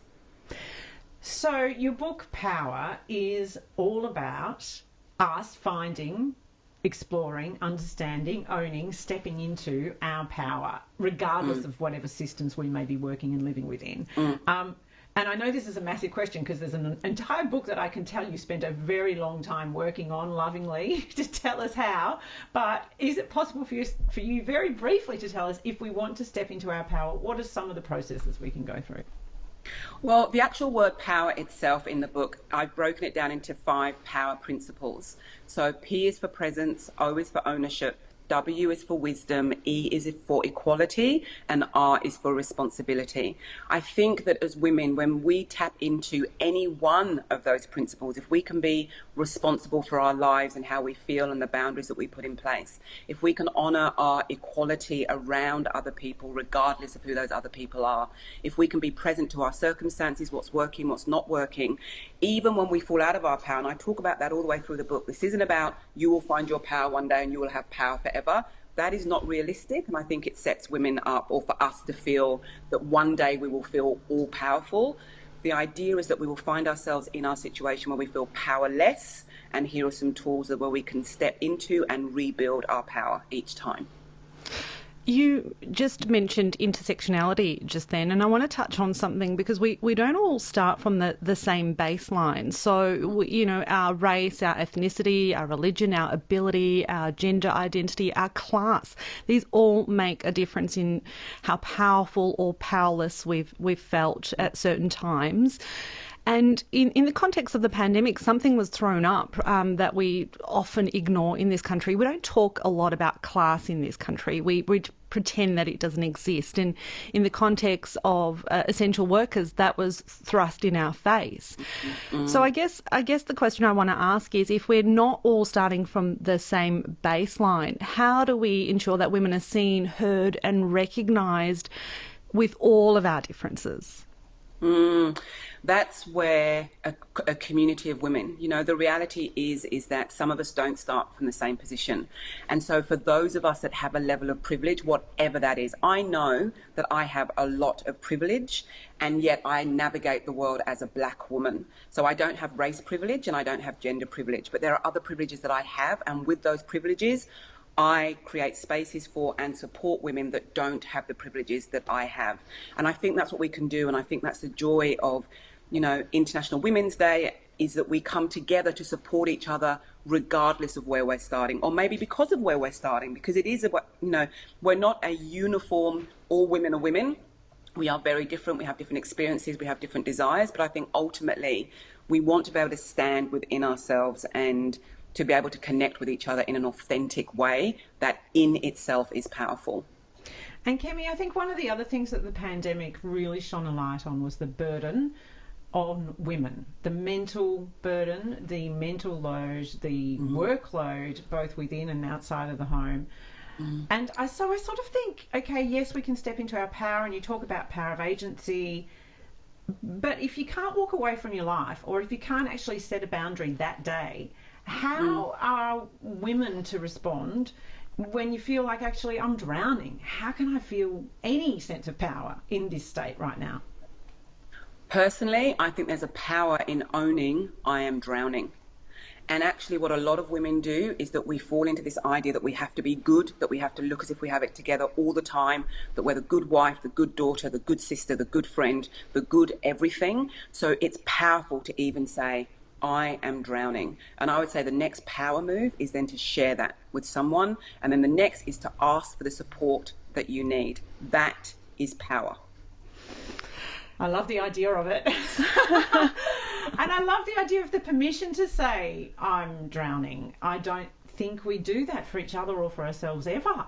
So your book, Power, is all about us finding, exploring, understanding, owning, stepping into our power, regardless of whatever systems we may be working and living within. And I know this is a massive question because there's an entire book that I can tell you spent a very long time working on lovingly to tell us how. But is it possible for you very briefly to tell us, if we want to step into our power, what are some of the processes we can go through? Well, the actual word power itself in the book, I've broken it down into 5 power principles. So P is for presence, O is for ownership, W is for wisdom, E is for equality, and R is for responsibility. I think that as women, when we tap into any one of those principles, if we can be responsible for our lives and how we feel and the boundaries that we put in place, if we can honour our equality around other people, regardless of who those other people are, if we can be present to our circumstances, what's working, what's not working, even when we fall out of our power, and I talk about that all the way through the book. This isn't about you will find your power one day and you will have power forever. That is not realistic, and I think it sets women up, or for us to feel that one day we will feel all powerful. The idea is that we will find ourselves in our situation where we feel powerless, and here are some tools where we can step into and rebuild our power each time. You just mentioned intersectionality just then, and I want to touch on something because we don't all start from the same baseline. So, our race, our ethnicity, our religion, our ability, our gender identity, our class, these all make a difference in how powerful or powerless we've felt at certain times. And in the context of the pandemic, something was thrown up that we often ignore in this country. We don't talk a lot about class in this country. We pretend that it doesn't exist. And in the context of essential workers, that was thrust in our face. So I guess the question I want to ask is, if we're not all starting from the same baseline, how do we ensure that women are seen, heard and recognised with all of our differences? That's where a community of women, the reality is that some of us don't start from the same position. And so for those of us that have a level of privilege, whatever that is, I know that I have a lot of privilege, and yet I navigate the world as a black woman. So I don't have race privilege and I don't have gender privilege, but there are other privileges that I have. And with those privileges, I create spaces for and support women that don't have the privileges that I have. And I think that's what we can do. And I think that's the joy of, International Women's Day, is that we come together to support each other regardless of where we're starting, or maybe because of where we're starting, because it is about, we're not a uniform, all women are women. We are very different. We have different experiences. We have different desires. But I think ultimately we want to be able to stand within ourselves and to be able to connect with each other in an authentic way that in itself is powerful. And Kemi, I think one of the other things that the pandemic really shone a light on was the burden on women, the mental burden, the mental load, the workload, both within and outside of the home. And I sort of think, okay, yes, we can step into our power, and you talk about power of agency, but if you can't walk away from your life, or if you can't actually set a boundary that day, how are women to respond when you feel like, actually, I'm drowning? How can I feel any sense of power in this state right now? Personally, I think there's a power in owning I am drowning. And actually what a lot of women do is that we fall into this idea that we have to be good, that we have to look as if we have it together all the time, that we're the good wife, the good daughter, the good sister, the good friend, the good everything. So it's powerful to even say, I am drowning. And I would say the next power move is then to share that with someone. And then the next is to ask for the support that you need. That is power. I love the idea of it. And I love the idea of the permission to say, I'm drowning. I don't think we do that for each other or for ourselves ever.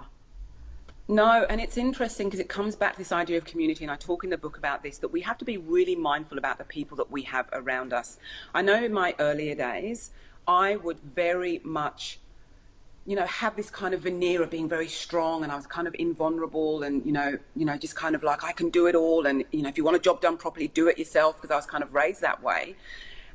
No, and it's interesting because it comes back to this idea of community, and I talk in the book about this, that we have to be really mindful about the people that we have around us. I know in my earlier days, I would very much have this kind of veneer of being very strong, and I was kind of invulnerable, and just kind of like, I can do it all, and if you want a job done properly, do it yourself, because I was kind of raised that way.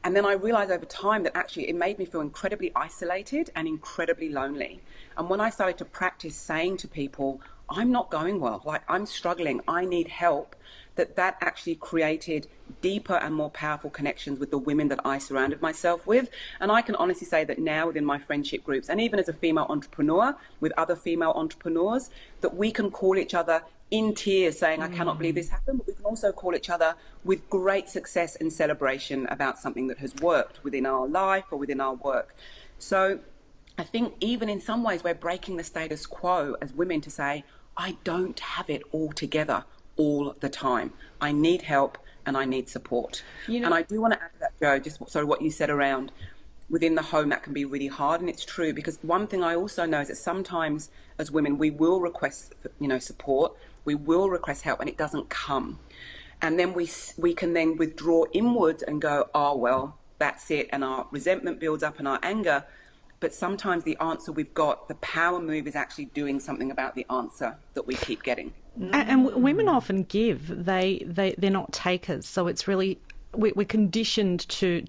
And then I realized over time that actually it made me feel incredibly isolated and incredibly lonely. And when I started to practice saying to people, I'm not going well, like I'm struggling, I need help, that actually created deeper and more powerful connections with the women that I surrounded myself with. And I can honestly say that now within my friendship groups, and even as a female entrepreneur with other female entrepreneurs, that we can call each other in tears saying, I cannot believe this happened, but we can also call each other with great success and celebration about something that has worked within our life or within our work. So I think even in some ways we're breaking the status quo as women to say, I don't have it all together all the time. I need help and I need support. And I do want to add to that, Jo, just sort of what you said around within the home, that can be really hard. And it's true, because one thing I also know is that sometimes as women, we will request, support, we will request help, and it doesn't come. And then we can then withdraw inwards and go, oh, well, that's it. And our resentment builds up and our anger. But sometimes the answer we've got, the power move, is actually doing something about the answer that we keep getting. And women often give. They're not takers. So it's really, we're conditioned to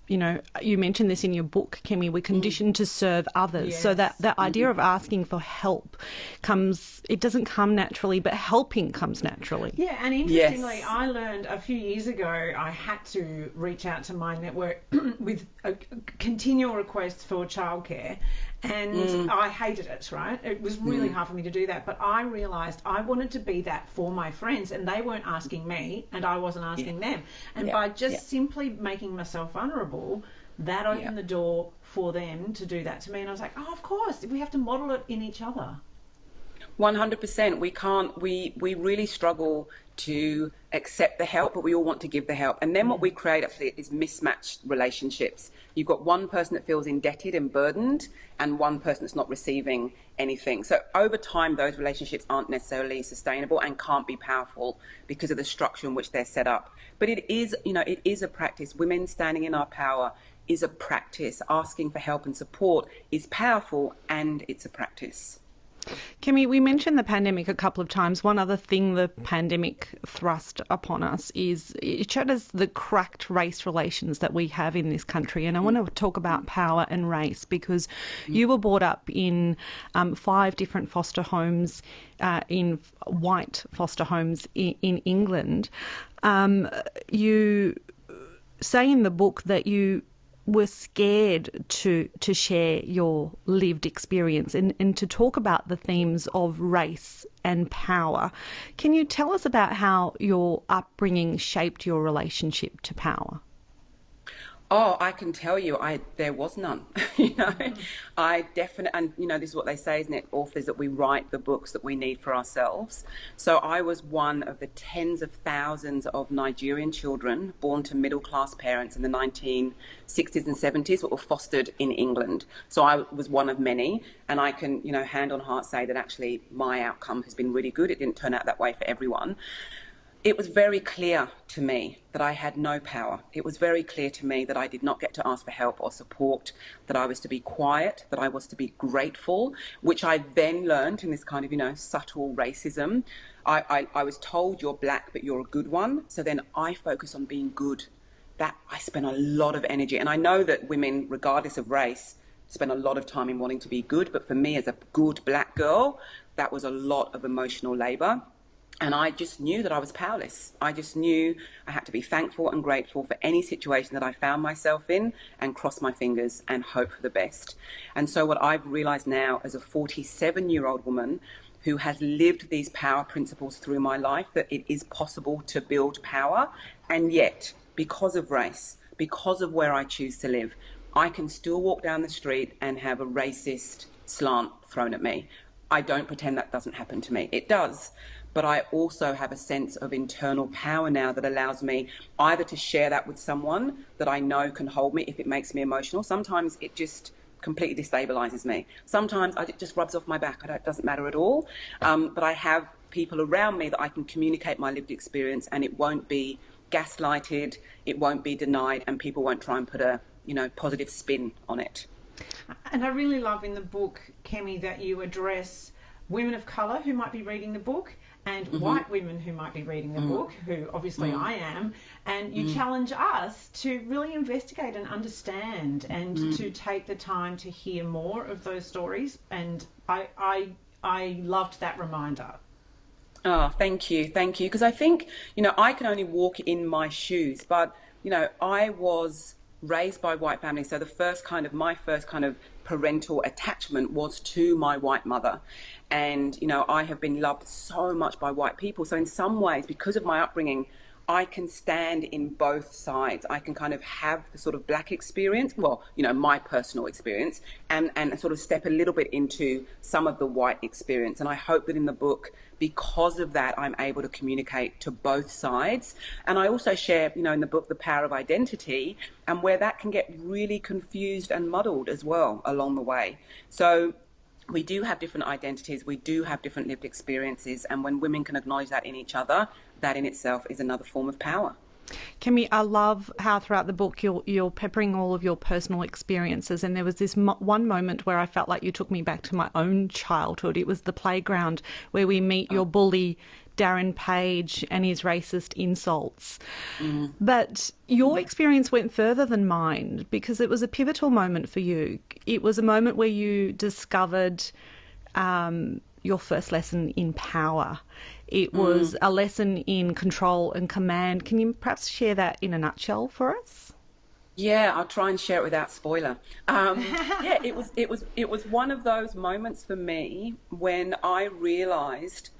you mentioned this in your book, Kemi, we're conditioned to serve others. Yes. So that the idea of asking for help it doesn't come naturally, but helping comes naturally. Yeah, and interestingly, yes. I learned a few years ago I had to reach out to my network with a continual requests for childcare. And I hated it, right? It was really hard for me to do that. But I realised I wanted to be that for my friends, and they weren't asking me and I wasn't asking them. And by just simply making myself vulnerable, that opened the door for them to do that to me. And I was like, oh, of course, we have to model it in each other. 100%. We really struggle to accept the help, but we all want to give the help. And then what we create actually is mismatched relationships. You've got one person that feels indebted and burdened, and one person that's not receiving anything. So over time, those relationships aren't necessarily sustainable and can't be powerful because of the structure in which they're set up. But it is a practice. Women standing in our power is a practice. Asking for help and support is powerful, and it's a practice. Kemi, we mentioned the pandemic a couple of times. One other thing the pandemic thrust upon us is it showed us the cracked race relations that we have in this country. And I want to talk about power and race because you were brought up in 5 different foster homes, in white foster homes in England. You say in the book that you were scared to share your lived experience and to talk about the themes of race and power. Can you tell us about how your upbringing shaped your relationship to power? Oh, I can tell you, there was none. I definitely, and this is what they say, isn't it, authors, that we write the books that we need for ourselves. So I was one of the tens of thousands of Nigerian children born to middle-class parents in the 1960s and 70s that were fostered in England. So I was one of many, and I can, hand on heart say that actually my outcome has been really good. It didn't turn out that way for everyone. It was very clear to me that I had no power. It was very clear to me that I did not get to ask for help or support, that I was to be quiet, that I was to be grateful, which I then learned in this kind of, subtle racism. I was told you're black, but you're a good one. So then I focus on being good. That I spent a lot of energy. And I know that women, regardless of race, spend a lot of time in wanting to be good. But for me as a good black girl, that was a lot of emotional labor. And I just knew that I was powerless. I just knew I had to be thankful and grateful for any situation that I found myself in and cross my fingers and hope for the best. And so what I've realized now as a 47-year-old woman who has lived these power principles through my life, that it is possible to build power. And yet, because of race, because of where I choose to live, I can still walk down the street and have a racist slant thrown at me. I don't pretend that doesn't happen to me. It does. But I also have a sense of internal power now that allows me either to share that with someone that I know can hold me if it makes me emotional. Sometimes it just completely destabilizes me. Sometimes it just rubs off my back. It doesn't matter at all. But I have people around me that I can communicate my lived experience, and it won't be gaslighted, it won't be denied, and people won't try and put a positive spin on it. And I really love in the book, Kemi, that you address women of colour who might be reading the book and white women who might be reading the book, who obviously I am, and you challenge us to really investigate and understand and to take the time to hear more of those stories. And I loved that reminder. Oh, thank you. Because I think, I can only walk in my shoes, but, I was raised by white families. So my first kind of parental attachment was to my white mother. And, I have been loved so much by white people. So in some ways, because of my upbringing, I can stand in both sides. I can kind of have the sort of black experience, my personal experience, and sort of step a little bit into some of the white experience. And I hope that in the book, because of that, I'm able to communicate to both sides. And I also share, in the book, the power of identity, and where that can get really confused and muddled as well along the way. So we do have different identities, we do have different lived experiences, and when women can acknowledge that in each other, that in itself is another form of power. Kemi, I love how throughout the book you're peppering all of your personal experiences, and there was this one moment where I felt like you took me back to my own childhood. It was the playground where we meet your bully Darren Page and his racist insults. But your experience went further than mine because it was a pivotal moment for you. It was a moment where you discovered your first lesson in power. It was a lesson in control and command. Can you perhaps share that in a nutshell for us? Yeah, I'll try and share it without spoiler. It was one of those moments for me when I realised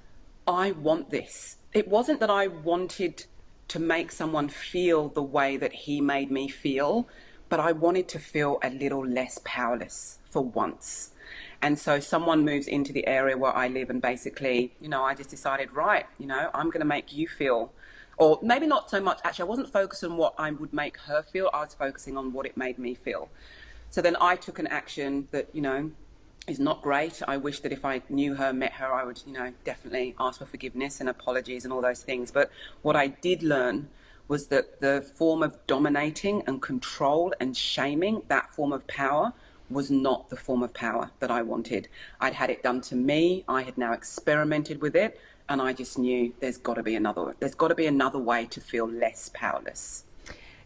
I want this. It wasn't that I wanted to make someone feel the way that he made me feel, but I wanted to feel a little less powerless for once. And so someone moves into the area where I live, and basically, I just decided, right, I'm going to make you feel, or maybe not so much, actually, I wasn't focused on what I would make her feel, I was focusing on what it made me feel. So then I took an action that, is not great. I wish that if I knew her, met her, I would, definitely ask for forgiveness and apologies and all those things. But what I did learn was that the form of dominating and control and shaming, that form of power, was not the form of power that I wanted. I'd had it done to me. I had now experimented with it, and I just knew there's got to be another way to feel less powerless.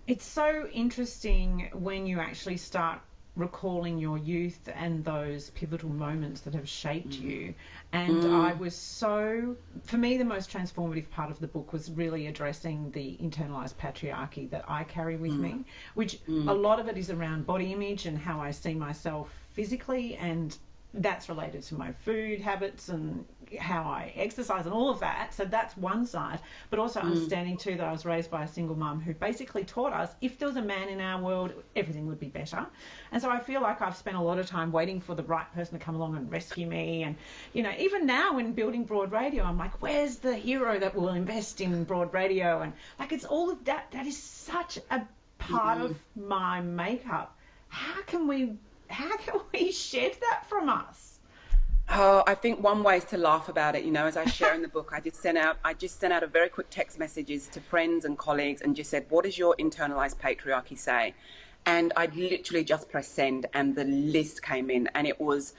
It's so interesting when you actually start recalling your youth and those pivotal moments that have shaped you. And I was for me, the most transformative part of the book was really addressing the internalized patriarchy that I carry with me, which a lot of it is around body image and how I see myself physically, and that's related to my food habits and how I exercise and all of that. So that's one side, but also understanding too that I was raised by a single mum who basically taught us if there was a man in our world, everything would be better. And so I feel like I've spent a lot of time waiting for the right person to come along and rescue me. And, you know, even now in building Broad Radio, I'm like, where's the hero that will invest in Broad Radio? And like, it's all of that. That is such a part of my makeup. How can we shed that from us? Oh, I think one way is to laugh about it. You know, as I share in the book, I just sent out a very quick text messages to friends and colleagues and just said, what does your internalized patriarchy say? And I'd literally just pressed send, and the list came in, and it was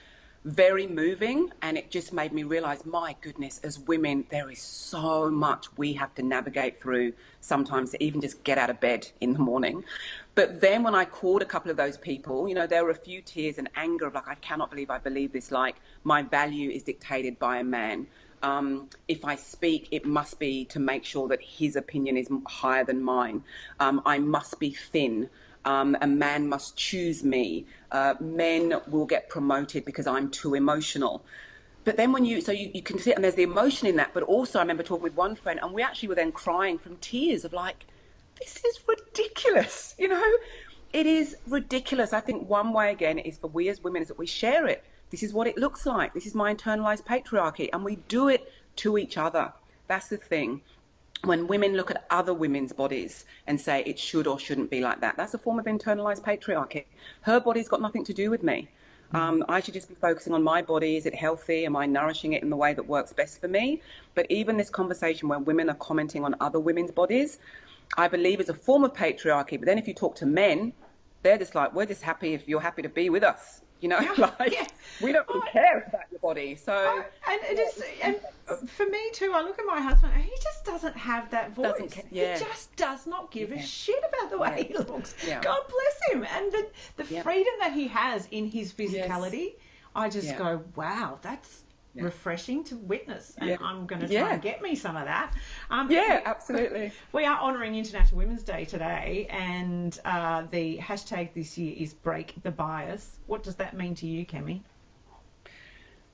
very moving, and it just made me realize, my goodness, as women, there is so much we have to navigate through sometimes to even just get out of bed in the morning. But then when I called a couple of those people, you know, there were a few tears and anger of like, I cannot believe I believe this, like my value is dictated by a man. If I speak, it must be to make sure that his opinion is higher than mine. I must be thin. A man must choose me. Men will get promoted because I'm too emotional. But then when you can see it, and there's the emotion in that, but also I remember talking with one friend, and we actually were then crying from tears of like, this is ridiculous, you know? It is ridiculous. I think one way, again, is for we as women is that we share it. This is what it looks like. This is my internalized patriarchy, and we do it to each other. That's the thing. When women look at other women's bodies and say it should or shouldn't be like that, that's a form of internalized patriarchy. Her body's got nothing to do with me. I should just be focusing on my body. Is it healthy? Am I nourishing it in the way that works best for me? But even this conversation where women are commenting on other women's bodies, I believe is a form of patriarchy. But then if you talk to men, they're just like, we're just happy if you're happy to be with us. You know, like we don't really care about your body. So and it is, and for me too, I look at my husband and he just doesn't have that voice. He just does not give a shit about the way he looks. God bless him. And the freedom that he has in his physicality, I just go, wow, that's refreshing to witness, and I'm going to try and get me some of that. Absolutely. We are honouring International Women's Day today, and the hashtag this year is Break the Bias. What does that mean to you, Kemi?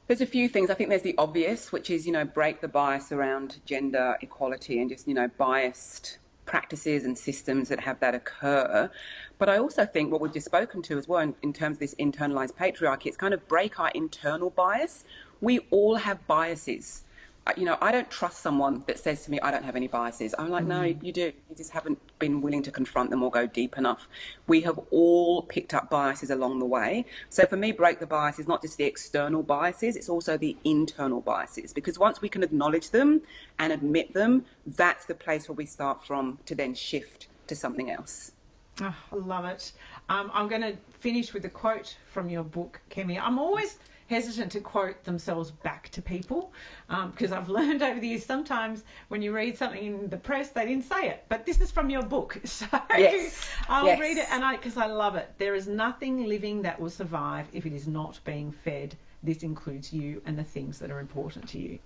There's a few things. I think there's the obvious, which is, you know, break the bias around gender equality and just, you know, biased practices and systems that have that occur. But I also think what we've just spoken to as well in terms of this internalized patriarchy, it's kind of break our internal bias. We all have biases. You know, I don't trust someone that says to me, I don't have any biases. I'm like, no, you do. You just haven't been willing to confront them or go deep enough. We have all picked up biases along the way. So for me, break the bias is not just the external biases, it's also the internal biases. Because once we can acknowledge them and admit them, that's the place where we start from to then shift to something else. Oh, I love it. I'm going to finish with a quote from your book, Kemi. I'm always hesitant to quote themselves back to people because I've learned over the years sometimes when you read something in the press they didn't say it, but this is from your book, so I'll read it, and because I love it. There is nothing living that will survive if it is not being fed. This includes you and the things that are important to you.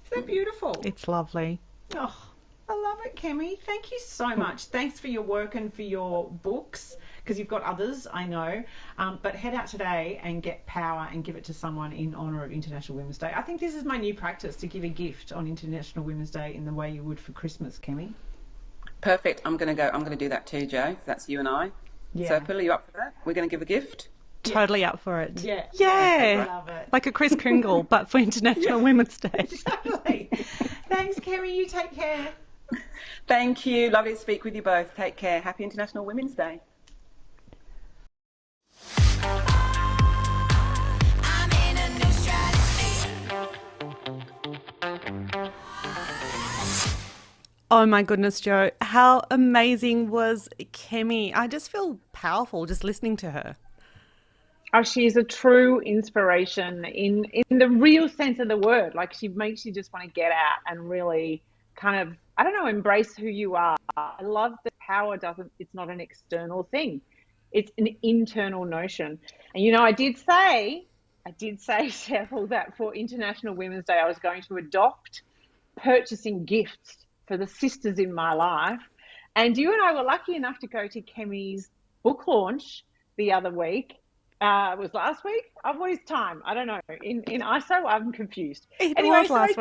Isn't that beautiful? It's lovely. Oh, I love it, Kemi. Thank you so much. Thanks for your work and for your books, because you've got others, I know. But head out today and get power and give it to someone in honour of International Women's Day. I think this is my new practice, to give a gift on International Women's Day in the way you would for Christmas, Kemi. Perfect. I'm going to do that too, Jo. That's you and I. Yeah. Serpil, are you up for that? We're going to give a gift? Totally up for it. Yeah. Yeah. I love it. Like a Kris Kringle, but for International Women's Day. Totally. Thanks, Kemi. You take care. Thank you. Lovely to speak with you both. Take care. Happy International Women's Day. Oh my goodness, Jo. How amazing was Kemi? I just feel powerful just listening to her. Oh, she is a true inspiration in the real sense of the word. Like, she makes you just want to get out and really kind of, I don't know, embrace who you are. I love that power it's not an external thing. It's an internal notion. And, I did say, Cheryl, that for International Women's Day, I was going to adopt purchasing gifts for the sisters in my life. And you and I were lucky enough to go to Kemi's book launch the other week. Was last week? What is time? I don't know. In ISO, I'm confused. Anyway, so I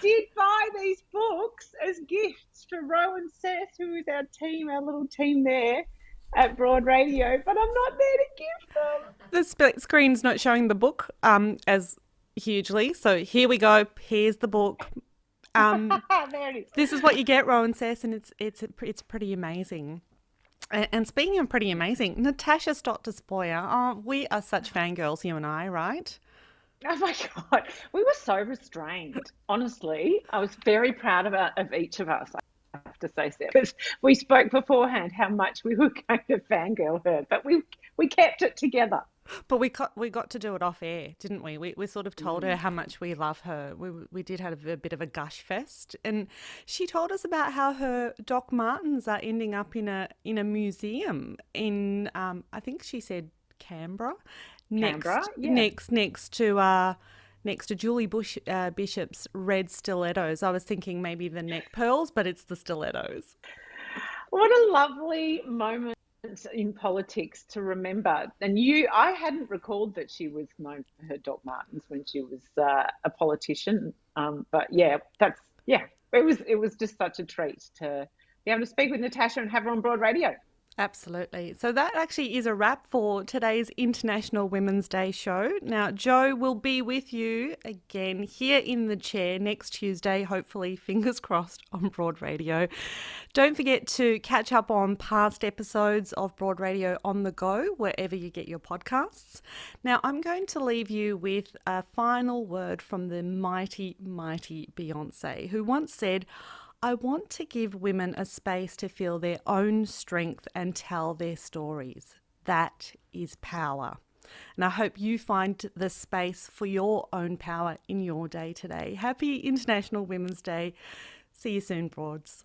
did buy these books as gifts for Ro and Seth, who is our little team there at Broad Radio, but I'm not there to give them. The split screen's not showing the book as hugely. So here we go. Here's the book. There it is. This is what you get, Ro and Seth, and it's pretty amazing. And speaking of pretty amazing, Natasha Stott Despoja, we are such fangirls, you and I, right? Oh my God, we were so restrained. Honestly, I was very proud of each of us, I have to say, Seth. Because we spoke beforehand how much we were going to fangirl her, but we kept it together. But we got to do it off air, didn't we? We sort of told her how much we love her. We did have a bit of a gush fest, and she told us about how her Doc Martens are ending up in a museum in I think she said Canberra, next to Julie Bishop's red stilettos. I was thinking maybe the neck pearls, but it's the stilettos. What a lovely moment in politics to remember. And I hadn't recalled that she was known for her Doc Martens when she was a politician. But it was just such a treat to be able to speak with Natasha and have her on Broad Radio. Absolutely. So that actually is a wrap for today's International Women's Day show. Now, Jo will be with you again here in the chair next Tuesday, hopefully, fingers crossed, on Broad Radio. Don't forget to catch up on past episodes of Broad Radio on the go, wherever you get your podcasts. Now, I'm going to leave you with a final word from the mighty, mighty Beyonce, who once said, "I want to give women a space to feel their own strength and tell their stories. That is power." And I hope you find the space for your own power in your day today. Happy International Women's Day. See you soon, Broads.